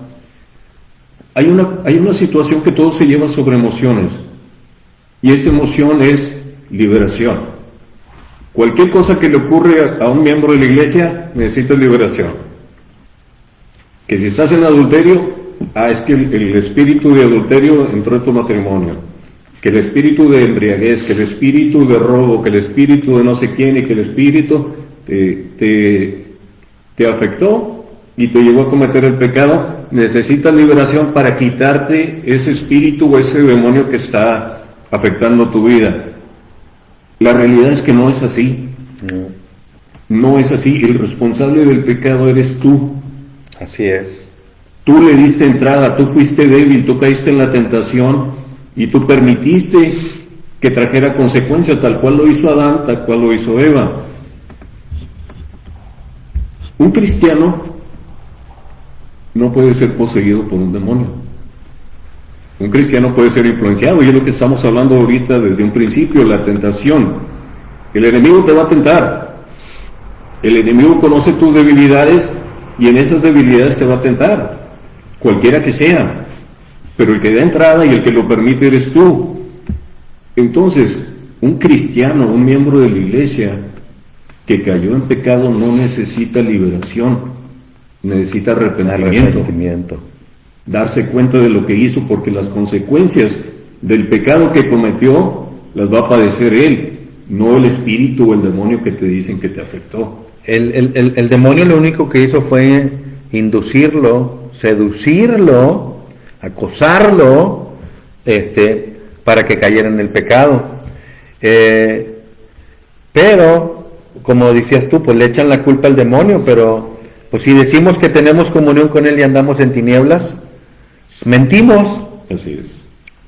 hay una situación que todo se lleva sobre emociones. Y esa emoción es liberación. Cualquier cosa que le ocurre a un miembro de la iglesia necesita liberación. Que si estás en adulterio, es que el espíritu de adulterio entró en tu matrimonio. Que el espíritu de embriaguez, que el espíritu de robo, que el espíritu de no sé quién y que el espíritu te afectó y te llevó a cometer el pecado. Necesitas liberación para quitarte ese espíritu o ese demonio que está afectando tu vida. La realidad es que no es así. No es así. El responsable del pecado eres tú. Así es. Tú le diste entrada, tú fuiste débil, tú caíste en la tentación y tú permitiste que trajera consecuencias, tal cual lo hizo Adán, tal cual lo hizo Eva. Un cristiano no puede ser poseído por un demonio. Un cristiano puede ser influenciado, y es lo que estamos hablando ahorita desde un principio, la tentación. El enemigo te va a tentar. El enemigo conoce tus debilidades y en esas debilidades te va a tentar, cualquiera que sea. Pero el que da entrada y el que lo permite eres tú. Entonces, un cristiano, un miembro de la iglesia que cayó en pecado no necesita liberación, necesita arrepentimiento. Darse cuenta de lo que hizo, porque las consecuencias del pecado que cometió las va a padecer él, no el espíritu o el demonio que te dicen que te afectó. El demonio lo único que hizo fue inducirlo, seducirlo, acosarlo, para que cayera en el pecado. Pero, como decías tú, pues le echan la culpa al demonio, pero pues si decimos que tenemos comunión con él y andamos en tinieblas, mentimos. Así es.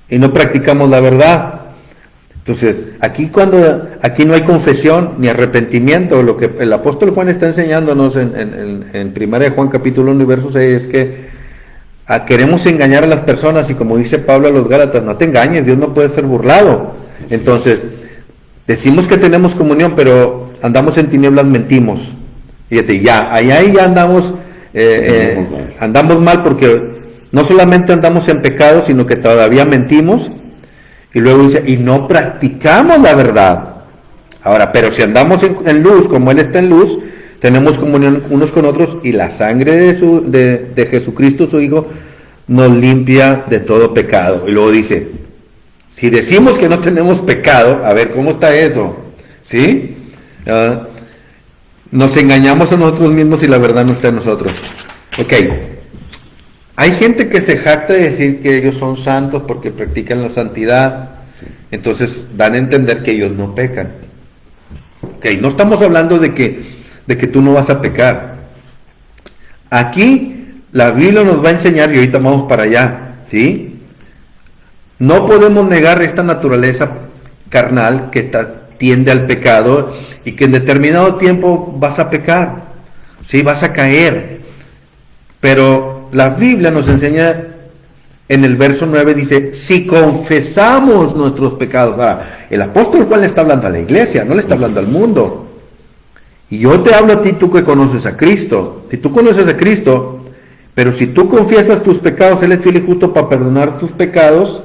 Y no practicamos la verdad. Entonces, aquí no hay confesión ni arrepentimiento, lo que el apóstol Juan está enseñándonos en 1 Juan capítulo 1 verso 6 es que queremos engañar a las personas, y como dice Pablo a los Gálatas, no te engañes, Dios no puede ser burlado. Entonces, decimos que tenemos comunión, pero andamos en tinieblas, mentimos. Fíjate, ahí ya andamos mal, porque no solamente andamos en pecado, sino que todavía mentimos. Y luego dice, y no practicamos la verdad. Ahora, pero si andamos en luz, como Él está en luz, tenemos comunión unos con otros, y la sangre de Jesucristo, su Hijo, nos limpia de todo pecado. Y luego dice, si decimos que no tenemos pecado, a ver, ¿cómo está eso? ¿Sí? Nos engañamos a nosotros mismos y la verdad no está en nosotros. Ok. Hay gente que se jacta de decir que ellos son santos porque practican la santidad. Entonces dan a entender que ellos no pecan. Ok, no estamos hablando de que tú no vas a pecar. Aquí la Biblia nos va a enseñar, y ahorita vamos para allá, ¿sí? No podemos negar esta naturaleza carnal que tiende al pecado, y que en determinado tiempo vas a pecar, ¿sí? Vas a caer. Pero la Biblia nos enseña en el verso 9, dice, si confesamos nuestros pecados. El apóstol Juan le está hablando a la iglesia, no le está hablando al mundo. Y yo te hablo a ti, tú que conoces a Cristo. Si tú conoces a Cristo, pero si tú confiesas tus pecados, Él es fiel y justo para perdonar tus pecados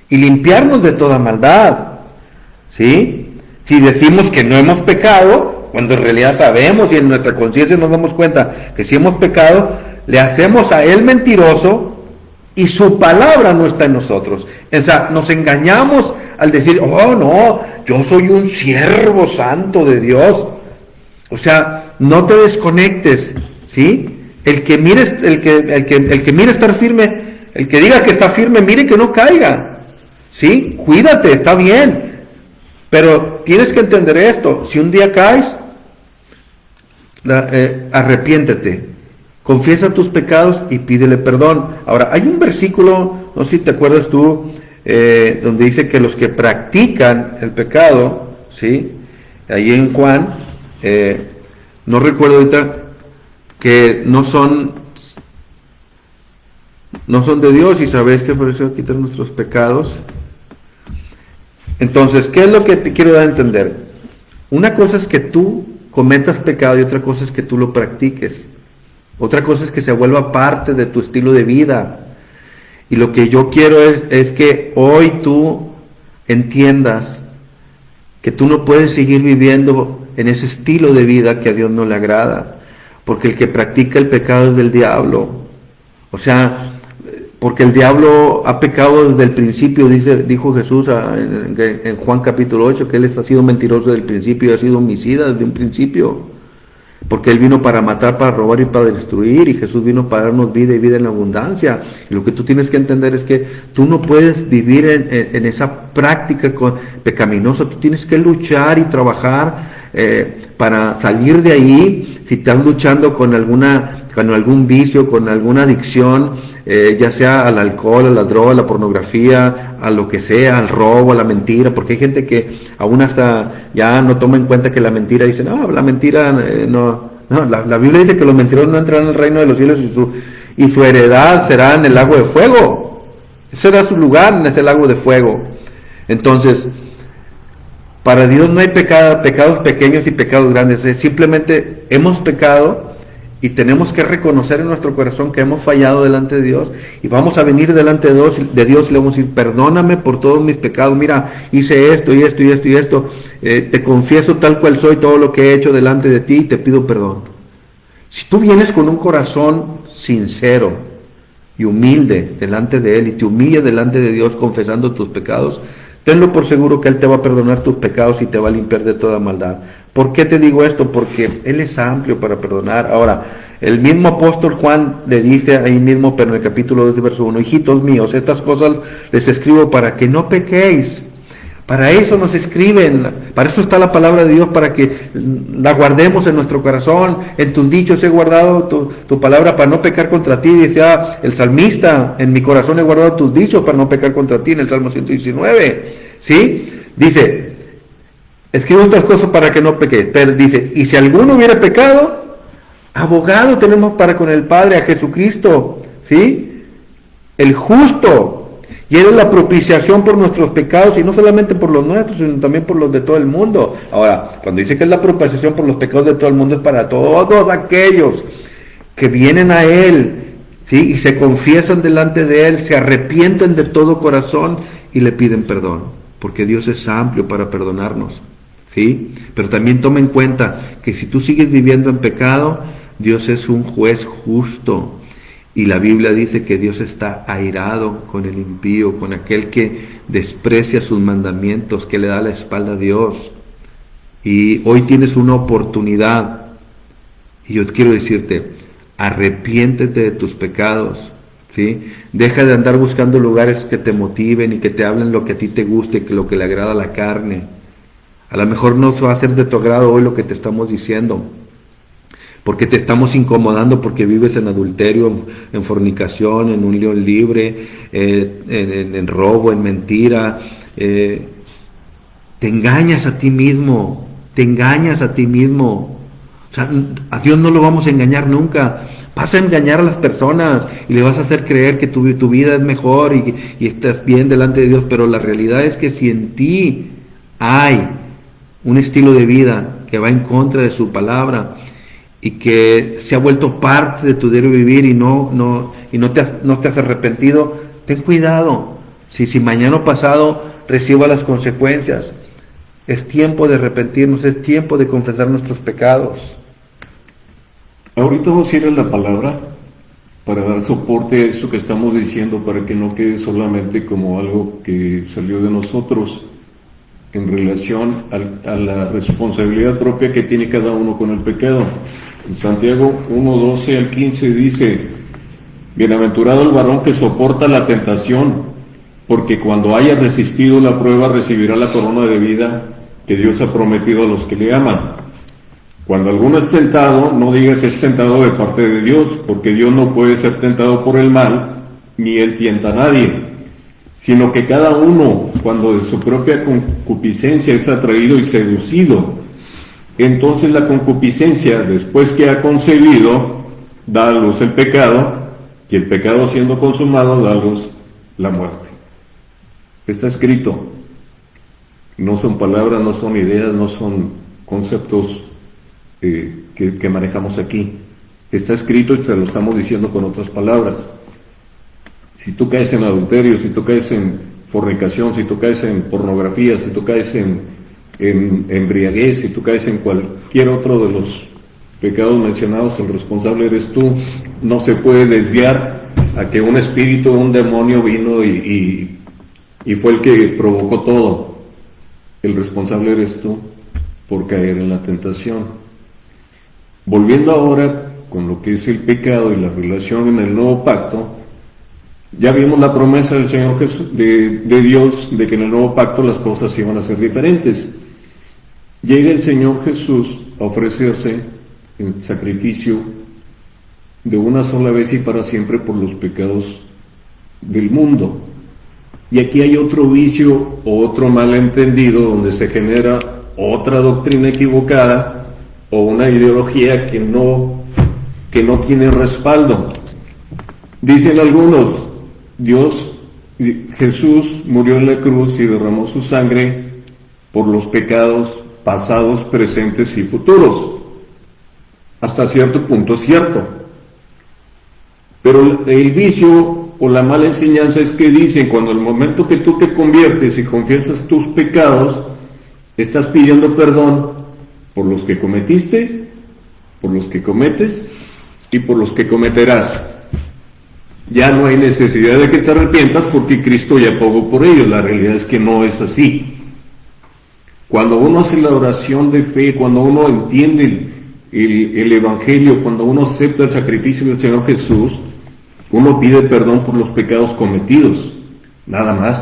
y limpiarnos de toda maldad. ¿Sí? Si decimos que no hemos pecado, cuando en realidad sabemos y en nuestra conciencia nos damos cuenta que sí hemos pecado, le hacemos a Él mentiroso y su palabra no está en nosotros. O sea, nos engañamos al decir, oh no, yo soy un siervo santo de Dios. O sea, no te desconectes, ¿sí? El que mire estar firme, el que diga que está firme, mire que no caiga, ¿sí? Cuídate, está bien. Pero tienes que entender esto, si un día caes, arrepiéntete. Confiesa tus pecados y pídele perdón. Ahora, hay un versículo, no sé si te acuerdas tú, donde dice que los que practican el pecado, ¿sí? Ahí en Juan, no recuerdo ahorita, que no son de Dios, y sabéis que por eso quitar nuestros pecados. Entonces, ¿qué es lo que te quiero dar a entender? Una cosa es que tú cometas pecado y otra cosa es que tú lo practiques. Otra cosa es que se vuelva parte de tu estilo de vida. Y lo que yo quiero es que hoy tú entiendas que tú no puedes seguir viviendo en ese estilo de vida que a Dios no le agrada. Porque el que practica el pecado es del diablo. O sea, porque el diablo ha pecado desde el principio, dijo Jesús en Juan capítulo 8, que Él ha sido mentiroso desde el principio y ha sido homicida desde un principio. Porque Él vino para matar, para robar y para destruir, y Jesús vino para darnos vida y vida en abundancia. Y lo que tú tienes que entender es que tú no puedes vivir en esa práctica pecaminosa. Tú tienes que luchar y trabajar para salir de ahí. Si estás luchando con algún vicio, con alguna adicción, ya sea al alcohol, a la droga, a la pornografía, a lo que sea, al robo, a la mentira, porque hay gente que aún hasta ya no toma en cuenta que la mentira, dice, no, la mentira la Biblia dice que los mentirosos no entrarán en el reino de los cielos y su heredad será en el lago de fuego. Ese será su lugar, en ese lago de fuego. Entonces, para Dios no hay pecados pequeños y pecados grandes, simplemente hemos pecado y tenemos que reconocer en nuestro corazón que hemos fallado delante de Dios, y vamos a venir delante de Dios y le vamos a decir, perdóname por todos mis pecados, mira, hice esto y esto y esto y esto, te confieso tal cual soy todo lo que he hecho delante de ti y te pido perdón. Si tú vienes con un corazón sincero y humilde delante de Él y te humillas delante de Dios confesando tus pecados, tenlo por seguro que Él te va a perdonar tus pecados y te va a limpiar de toda maldad. ¿Por qué te digo esto? Porque Él es amplio para perdonar. Ahora, el mismo apóstol Juan le dice ahí mismo, pero en el capítulo 2, verso 1, hijitos míos, estas cosas les escribo para que no pequéis. Para eso nos escriben, para eso está la palabra de Dios, para que la guardemos en nuestro corazón. En tus dichos he guardado tu palabra para no pecar contra ti, decía el salmista, en mi corazón he guardado tus dichos para no pecar contra ti, en el Salmo 119, ¿sí? Dice, escribo estas cosas para que no peque. Pero dice, y si alguno hubiera pecado, abogado tenemos para con el Padre, a Jesucristo, ¿sí? El justo. Y Él es la propiciación por nuestros pecados, y no solamente por los nuestros, sino también por los de todo el mundo. Ahora, cuando dice que es la propiciación por los pecados de todo el mundo, es para todos aquellos que vienen a Él, ¿sí? Y se confiesan delante de Él, se arrepienten de todo corazón y le piden perdón, porque Dios es amplio para perdonarnos, ¿sí? Pero también toma en cuenta que si tú sigues viviendo en pecado, Dios es un juez justo. Y la Biblia dice que Dios está airado con el impío, con aquel que desprecia sus mandamientos, que le da la espalda a Dios. Y hoy tienes una oportunidad. Y yo quiero decirte, arrepiéntete de tus pecados, ¿sí? Deja de andar buscando lugares que te motiven y que te hablen lo que a ti te guste, que lo que le agrada a la carne. A lo mejor no va a ser de tu agrado hoy lo que te estamos diciendo, porque te estamos incomodando porque vives en adulterio, en fornicación, en unión libre, en robo, en mentira. Te engañas a ti mismo, O sea, a Dios no lo vamos a engañar nunca. Vas a engañar a las personas y le vas a hacer creer que tu vida es mejor y estás bien delante de Dios, pero la realidad es que si en ti hay un estilo de vida que va en contra de su palabra, y que se ha vuelto parte de tu diario vivir y no te has arrepentido, ten cuidado. Si mañana o pasado reciba las consecuencias, es tiempo de arrepentirnos, es tiempo de confesar nuestros pecados. Ahorita vamos a ir a la palabra para dar soporte a eso que estamos diciendo, para que no quede solamente como algo que salió de nosotros en relación a la responsabilidad propia que tiene cada uno con el pecado. En Santiago 1:12 al 15 dice, bienaventurado el varón que soporta la tentación, porque cuando haya resistido la prueba recibirá la corona de vida que Dios ha prometido a los que le aman. Cuando alguno es tentado, no diga que es tentado de parte de Dios, porque Dios no puede ser tentado por el mal, ni Él tienta a nadie, sino que cada uno, cuando de su propia concupiscencia es atraído y seducido, entonces la concupiscencia, después que ha concebido, da a luz el pecado, y el pecado siendo consumado da a luz la muerte. Está escrito, no son palabras, no son ideas, no son conceptos que manejamos aquí. Está escrito y te lo estamos diciendo con otras palabras. Si tú caes en adulterio, si tú caes en fornicación, si tú caes en pornografía, si tú caes en embriaguez, si tú caes en cualquier otro de los pecados mencionados, el responsable eres tú. No se puede desviar a que un espíritu, un demonio vino y fue el que provocó todo. El responsable eres tú por caer en la tentación. Volviendo ahora con lo que es el pecado y la relación en el nuevo pacto, ya vimos la promesa del Señor Jesús, de Dios, de que en el nuevo pacto las cosas iban a ser diferentes. Llega el Señor Jesús a ofrecerse en sacrificio de una sola vez y para siempre por los pecados del mundo. Y aquí hay otro vicio o otro malentendido donde se genera otra doctrina equivocada o una ideología que no tiene respaldo. Dicen algunos, Jesús murió en la cruz y derramó su sangre por los pecados pasados, presentes y futuros. Hasta cierto punto es cierto. Pero el vicio o la mala enseñanza es que dicen, cuando el momento que tú te conviertes y confiesas tus pecados, estás pidiendo perdón por los que cometiste, por los que cometes y por los que cometerás. Ya no hay necesidad de que te arrepientas porque Cristo ya pagó por ellos. La realidad es que no es así. Cuando uno hace la oración de fe, cuando uno entiende el Evangelio, cuando uno acepta el sacrificio del Señor Jesús, uno pide perdón por los pecados cometidos, nada más.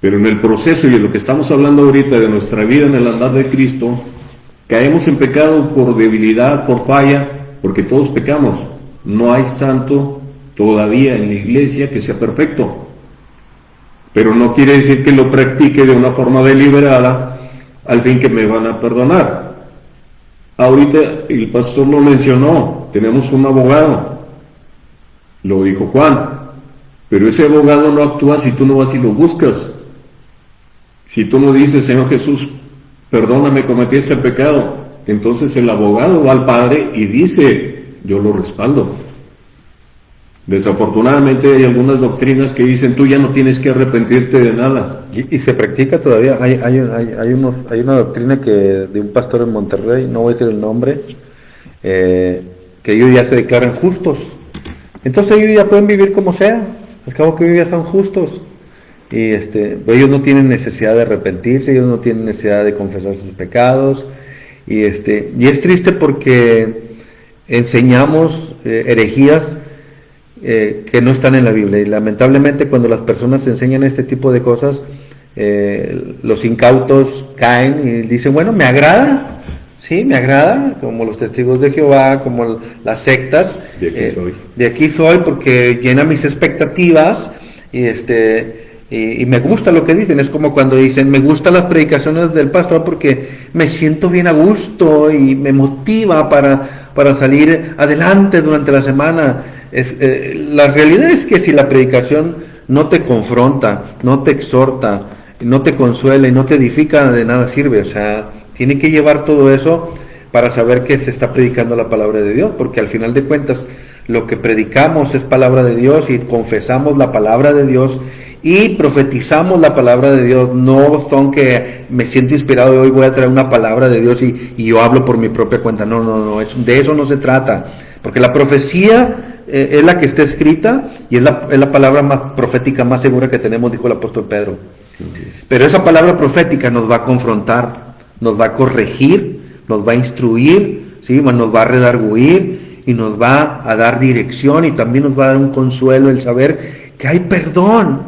Pero en el proceso y en lo que estamos hablando ahorita de nuestra vida en el andar de Cristo, caemos en pecado por debilidad, por falla, porque todos pecamos. No hay santo todavía en la iglesia que sea perfecto. pero no quiere decir que lo practique de una forma deliberada al fin que me van a perdonar. Ahorita el pastor lo mencionó, tenemos un abogado, lo dijo Juan, pero ese abogado no actúa si tú no vas y lo buscas. Si tú no dices, Señor Jesús, perdóname, cometí este pecado, entonces el abogado va al Padre y dice, yo lo respaldo. Desafortunadamente hay algunas doctrinas que dicen, tú ya no tienes que arrepentirte de nada. Y se practica todavía. Hay una doctrina de un pastor en Monterrey, no voy a decir el nombre, que ellos ya se declaran justos. Entonces ellos ya pueden vivir como sea, al cabo que ellos ya son justos. Y ellos no tienen necesidad de arrepentirse, ellos no tienen necesidad de confesar sus pecados. Y es triste porque enseñamos herejías que no están en la Biblia, y lamentablemente cuando las personas enseñan este tipo de cosas, los incautos caen y dicen, bueno, me agrada, sí, me agrada, como los testigos de Jehová, como las sectas, de aquí soy porque llena mis expectativas, y me gusta lo que dicen. Es como cuando dicen, me gustan las predicaciones del pastor porque me siento bien a gusto y me motiva para salir adelante durante la semana. La realidad es que si la predicación no te confronta, no te exhorta, no te consuela y no te edifica, de nada sirve. O sea, tiene que llevar todo eso para saber que se está predicando la palabra de Dios, porque al final de cuentas lo que predicamos es palabra de Dios y confesamos la palabra de Dios y profetizamos la palabra de Dios. No son que me siento inspirado y hoy voy a traer una palabra de Dios y yo hablo por mi propia cuenta. No, de eso no se trata, porque la profecía es la que está escrita y es la palabra más profética, más segura que tenemos, dijo el apóstol Pedro. Pero esa palabra profética nos va a confrontar, nos va a corregir, nos va a instruir, ¿sí? Nos va a redarguir y nos va a dar dirección, y también nos va a dar un consuelo el saber que hay perdón,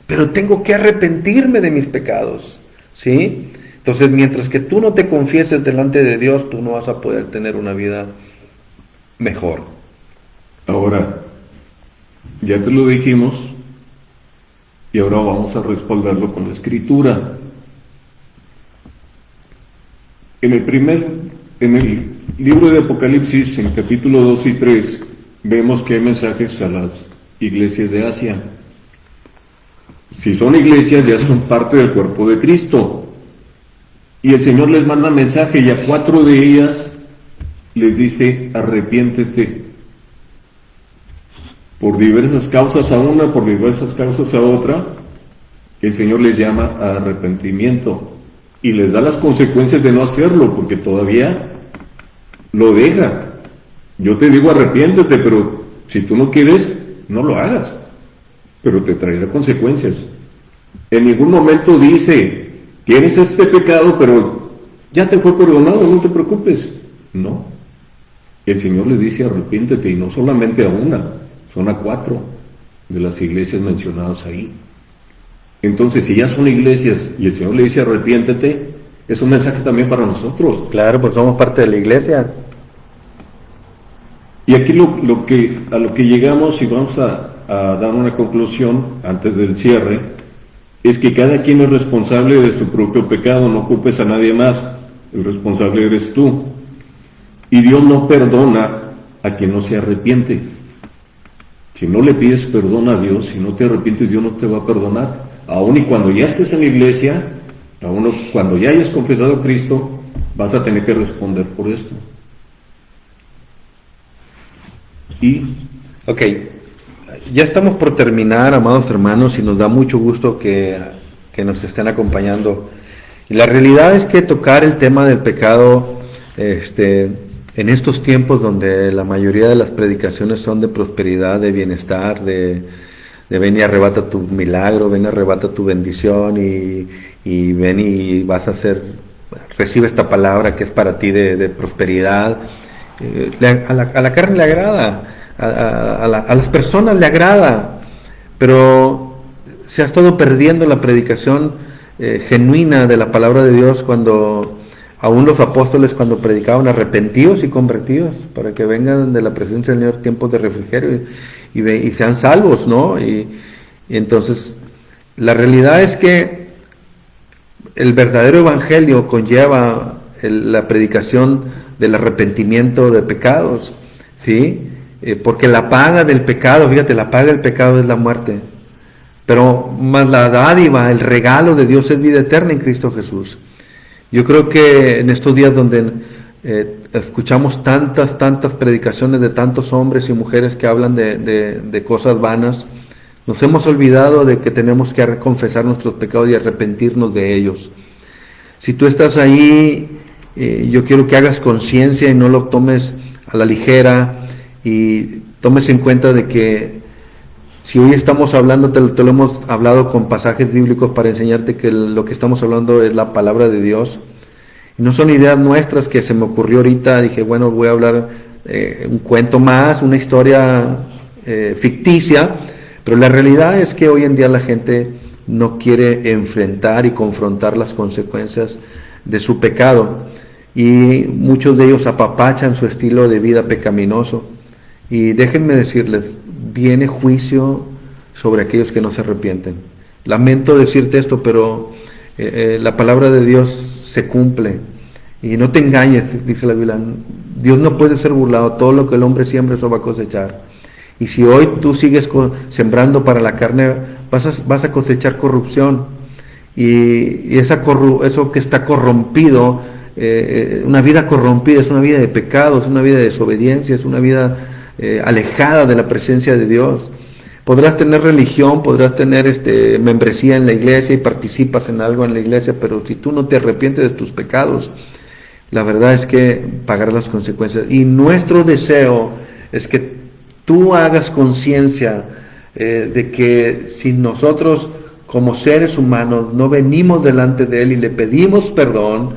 pero tengo que arrepentirme de mis pecados, ¿sí? Entonces, mientras que tú no te confieses delante de Dios, tú no vas a poder tener una vida mejor. Ahora, ya te lo dijimos, y ahora vamos a respaldarlo con la Escritura. En el libro de Apocalipsis, en capítulo 2 y 3, vemos que hay mensajes a las iglesias de Asia. Si son iglesias, ya son parte del cuerpo de Cristo. Y el Señor les manda mensaje, y a 4 de ellas les dice, arrepiéntete. Por diversas causas a una, por diversas causas a otra, el Señor les llama a arrepentimiento. Y les da las consecuencias de no hacerlo, porque todavía lo deja. Yo te digo arrepiéntete, pero si tú no quieres, no lo hagas, pero te traerá consecuencias. En ningún momento dice, tienes este pecado, pero ya te fue perdonado, no te preocupes. No. El Señor les dice arrepiéntete, y no solamente a una, son a 4 de las iglesias mencionadas ahí. Entonces, si ya son iglesias y el Señor le dice arrepiéntete, es un mensaje también para nosotros. Claro, pues somos parte de la iglesia. Y aquí a lo que llegamos, y vamos a dar una conclusión antes del cierre, es que cada quien es responsable de su propio pecado, no culpes a nadie más, el responsable eres tú. Y Dios no perdona a quien no se arrepiente. Si no le pides perdón a Dios, si no te arrepientes, Dios no te va a perdonar. Aún y cuando ya estés en la iglesia, aún cuando ya hayas confesado a Cristo, vas a tener que responder por esto. Ok, ya estamos por terminar, amados hermanos, y nos da mucho gusto que nos estén acompañando. Y la realidad es que tocar el tema del pecado, en estos tiempos donde la mayoría de las predicaciones son de prosperidad, de bienestar, de ven y arrebata tu milagro, ven y arrebata tu bendición, y ven y vas a recibe esta palabra que es para ti de prosperidad. A la carne le agrada, a las personas le agrada, pero se ha estado perdiendo la predicación genuina de la palabra de Dios, cuando aún los apóstoles, cuando predicaban, arrepentidos y convertidos, para que vengan de la presencia del Señor tiempos de refrigerio y sean salvos, ¿no? Y entonces La realidad es que el verdadero evangelio conlleva la predicación del arrepentimiento de pecados, ¿sí? Porque la paga del pecado, fíjate, la paga del pecado es la muerte, pero más la dádiva, el regalo de Dios es vida eterna en Cristo Jesús. Yo creo que en estos días donde escuchamos tantas predicaciones de tantos hombres y mujeres que hablan de cosas vanas, nos hemos olvidado de que tenemos que confesar nuestros pecados y arrepentirnos de ellos. Si tú estás ahí, yo quiero que hagas conciencia y no lo tomes a la ligera y tomes en cuenta de que si hoy estamos hablando, te lo hemos hablado con pasajes bíblicos para enseñarte que lo que estamos hablando es la palabra de Dios. Y no son ideas nuestras que se me ocurrió ahorita, dije, bueno, voy a hablar un cuento más, una historia ficticia, pero la realidad es que hoy en día la gente no quiere enfrentar y confrontar las consecuencias de su pecado. Y muchos de ellos apapachan su estilo de vida pecaminoso. Y déjenme decirles, viene juicio sobre aquellos que no se arrepienten. Lamento decirte esto, pero la palabra de Dios se cumple. Y no te engañes, dice la Biblia. Dios no puede ser burlado. Todo lo que el hombre siembra, eso va a cosechar. Y si hoy tú sigues sembrando para la carne, vas a cosechar corrupción. Y eso que está corrompido, una vida corrompida, es una vida de pecado, es una vida de desobediencia, es una vida alejada de la presencia de Dios. Podrás tener religión, podrás tener membresía en la iglesia y participas en algo en la iglesia, pero si tú no te arrepientes de tus pecados, la verdad es que pagarás las consecuencias. Y nuestro deseo es que tú hagas conciencia de que si nosotros como seres humanos no venimos delante de Él y le pedimos perdón,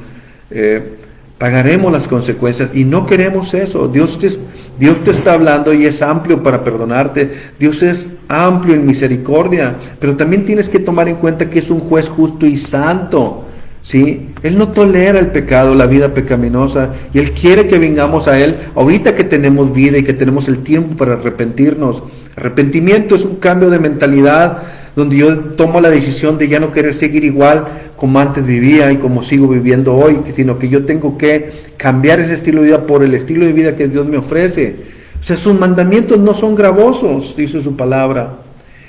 pagaremos las consecuencias, y no queremos eso. Dios te está hablando y es amplio para perdonarte. Dios es amplio en misericordia, pero también tienes que tomar en cuenta que es un juez justo y santo, ¿sí? Él no tolera el pecado, la vida pecaminosa, y Él quiere que vengamos a Él ahorita que tenemos vida y que tenemos el tiempo para arrepentirnos. Arrepentimiento es un cambio de mentalidad, donde yo tomo la decisión de ya no querer seguir igual como antes vivía y como sigo viviendo hoy, sino que yo tengo que cambiar ese estilo de vida por el estilo de vida que Dios me ofrece. O sea, sus mandamientos no son gravosos, dice su palabra.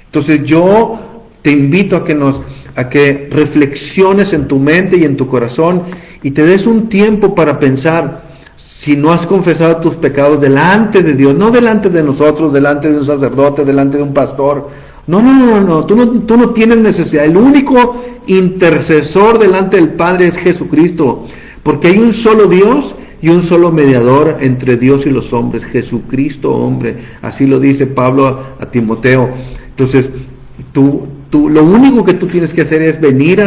Entonces yo te invito a que reflexiones en tu mente y en tu corazón y te des un tiempo para pensar si no has confesado tus pecados delante de Dios, no delante de nosotros, delante de un sacerdote, delante de un pastor. No, tú no tienes necesidad. El único intercesor delante del Padre es Jesucristo, porque hay un solo Dios y un solo mediador entre Dios y los hombres, Jesucristo hombre. Así lo dice Pablo a Timoteo. Entonces, tú lo único que tú tienes que hacer es venir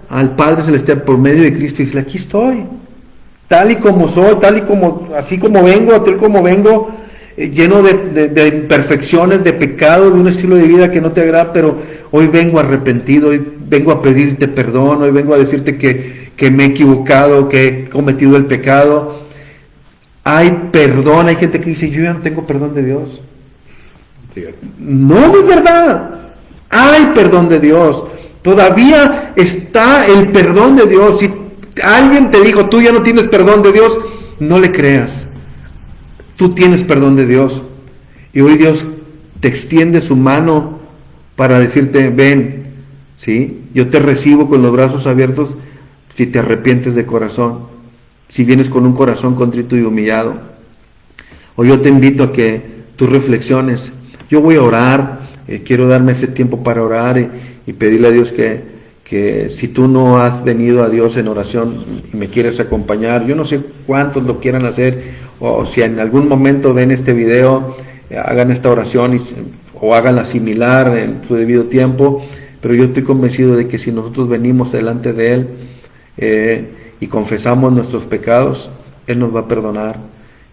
al Padre Celestial por medio de Cristo y decirle, aquí estoy, tal y como soy, así como vengo, tal como vengo, lleno de imperfecciones, de pecado, de un estilo de vida que no te agrada, pero hoy vengo arrepentido, hoy vengo a pedirte perdón, hoy vengo a decirte que me he equivocado, que he cometido el pecado. Hay perdón, hay gente que dice, yo ya no tengo perdón de Dios. No es verdad. Hay perdón de Dios. Todavía está el perdón de Dios. Si alguien te dijo, tú ya no tienes perdón de Dios, no le creas. Tú tienes perdón de Dios. Y hoy Dios te extiende su mano para decirte, ven, ¿sí? Yo te recibo con los brazos abiertos si te arrepientes de corazón, si vienes con un corazón contrito y humillado. Hoy yo te invito a que tú reflexiones. Yo voy a orar, quiero darme ese tiempo para orar y pedirle a Dios que si tú no has venido a Dios en oración y me quieres acompañar, yo no sé cuántos lo quieran hacer, o si en algún momento ven este video, hagan esta oración o háganla similar en su debido tiempo, pero yo estoy convencido de que si nosotros venimos delante de Él y confesamos nuestros pecados, Él nos va a perdonar.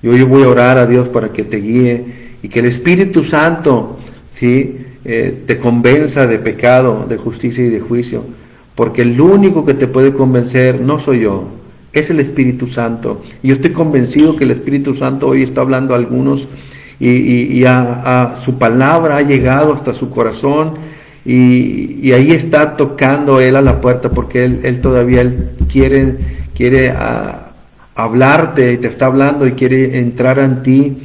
Yo voy a orar a Dios para que te guíe y que el Espíritu Santo, ¿sí?, te convenza de pecado, de justicia y de juicio, porque el único que te puede convencer no soy yo, es el Espíritu Santo. Y yo estoy convencido que el Espíritu Santo hoy está hablando a algunos y a su palabra ha llegado hasta su corazón y ahí está tocando Él a la puerta, porque Él todavía quiere hablarte, y te está hablando y quiere entrar en ti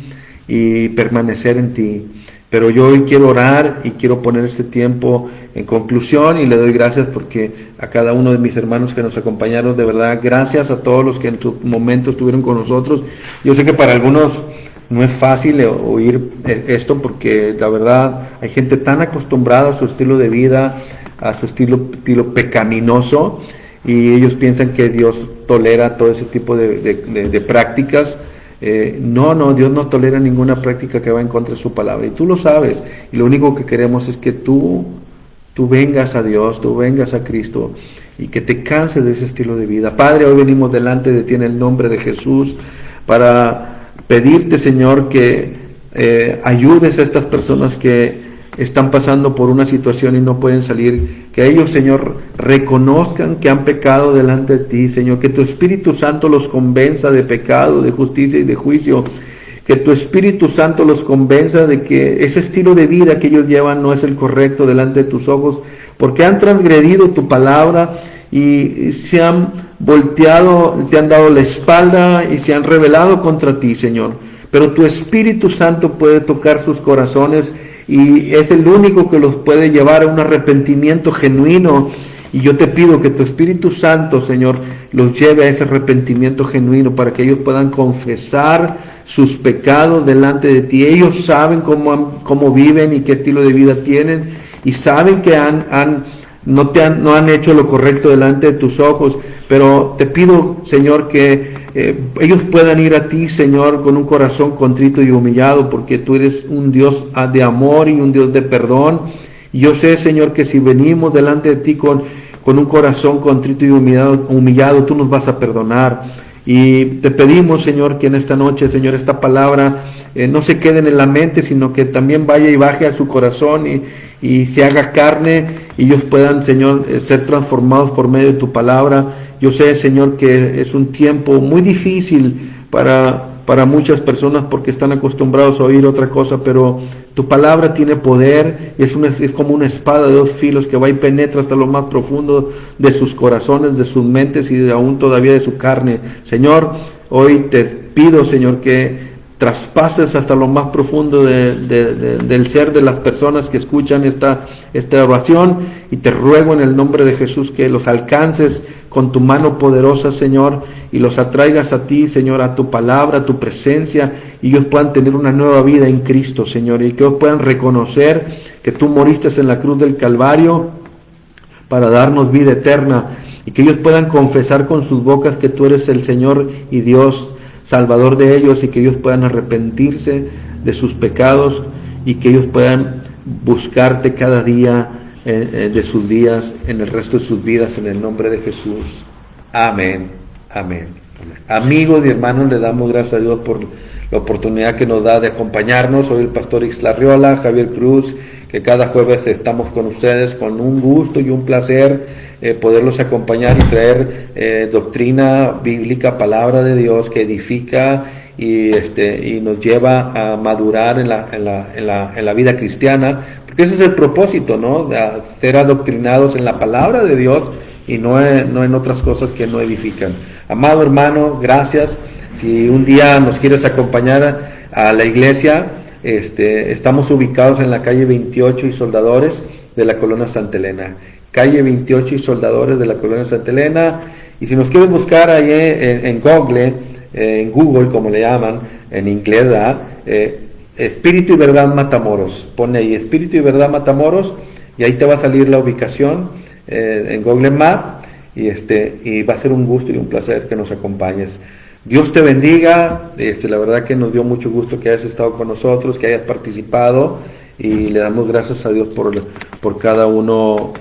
y permanecer en ti. Pero yo hoy quiero orar y quiero poner este tiempo en conclusión, y le doy gracias porque a cada uno de mis hermanos que nos acompañaron, de verdad, gracias a todos los que en su momento estuvieron con nosotros. Yo sé que para algunos no es fácil oír esto, porque la verdad hay gente tan acostumbrada a su estilo de vida, a su estilo pecaminoso, y ellos piensan que Dios tolera todo ese tipo de prácticas. No, Dios no tolera ninguna práctica que va en contra de su palabra, y tú lo sabes, y lo único que queremos es que tú vengas a Dios, tú vengas a Cristo, y que te canses de ese estilo de vida. Padre, hoy venimos delante de ti en el nombre de Jesús para pedirte, Señor, que ayudes a estas personas que están pasando por una situación y no pueden salir, que ellos, Señor, reconozcan que han pecado delante de ti, Señor, que tu Espíritu Santo los convenza de pecado, de justicia y de juicio, que tu Espíritu Santo los convenza de que ese estilo de vida que ellos llevan no es el correcto delante de tus ojos, porque han transgredido tu palabra y se han volteado, te han dado la espalda y se han rebelado contra ti, Señor. Pero tu Espíritu Santo puede tocar sus corazones, y es el único que los puede llevar a un arrepentimiento genuino. Y yo te pido que tu Espíritu Santo, Señor, los lleve a ese arrepentimiento genuino, para que ellos puedan confesar sus pecados delante de ti. Ellos saben cómo viven y qué estilo de vida tienen, y saben que no han hecho lo correcto delante de tus ojos, pero te pido, Señor, que ellos puedan ir a ti, Señor, con un corazón contrito y humillado, porque tú eres un Dios de amor y un Dios de perdón. Y yo sé, Señor, que si venimos delante de ti con un corazón contrito y humillado, tú nos vas a perdonar. Y te pedimos, Señor, que en esta noche, Señor, esta palabra no se quede en la mente, sino que también vaya y baje a su corazón y se haga carne, y ellos puedan, Señor, ser transformados por medio de tu palabra. Yo sé, Señor, que es un tiempo muy difícil para muchas personas, porque están acostumbrados a oír otra cosa, pero tu palabra tiene poder, y es como una espada de dos filos que va y penetra hasta lo más profundo de sus corazones, de sus mentes y aún todavía de su carne. Señor, hoy te pido, Señor, que traspases hasta lo más profundo del ser de las personas que escuchan esta oración, y te ruego en el nombre de Jesús que los alcances con tu mano poderosa, Señor, y los atraigas a ti, Señor, a tu palabra, a tu presencia, y ellos puedan tener una nueva vida en Cristo, Señor, y que ellos puedan reconocer que tú moriste en la cruz del Calvario para darnos vida eterna, y que ellos puedan confesar con sus bocas que tú eres el Señor y Dios Salvador de ellos, y que ellos puedan arrepentirse de sus pecados, y que ellos puedan buscarte cada día de sus días, en el resto de sus vidas, en el nombre de Jesús. Amén, amén. Amigos y hermanos, le damos gracias a Dios por la oportunidad que nos da de acompañarnos. Soy el pastor Ixlarriola, Javier Cruz, que cada jueves estamos con ustedes, con un gusto y un placer poderlos acompañar y traer doctrina bíblica, palabra de Dios que edifica y nos lleva a madurar en la vida cristiana, porque ese es el propósito, ¿no? De ser adoctrinados en la palabra de Dios y no en otras cosas que no edifican. Amado hermano, gracias. Si un día nos quieres acompañar a la iglesia, estamos ubicados en la calle 28 y Soldadores de la Colonia Santa Elena. Calle 28 y Soldadores de la Colonia Santa Elena. Y si nos quieres buscar ahí en Google, como le llaman, en inglés, Espíritu y Verdad Matamoros. Pone ahí Espíritu y Verdad Matamoros, y ahí te va a salir la ubicación en Google Maps, y va a ser un gusto y un placer que nos acompañes. Dios te bendiga. La verdad que nos dio mucho gusto que hayas estado con nosotros, que hayas participado, y le damos gracias a Dios por cada uno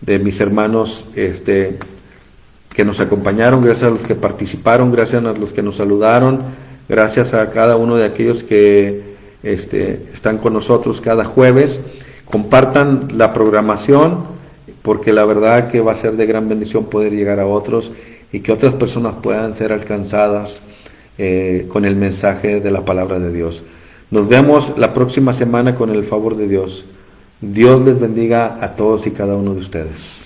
de mis hermanos que nos acompañaron, gracias a los que participaron, gracias a los que nos saludaron, gracias a cada uno de aquellos que están con nosotros cada jueves. Compartan la programación, porque la verdad que va a ser de gran bendición poder llegar a otros y que otras personas puedan ser alcanzadas con el mensaje de la palabra de Dios. Nos vemos la próxima semana con el favor de Dios. Dios les bendiga a todos y cada uno de ustedes.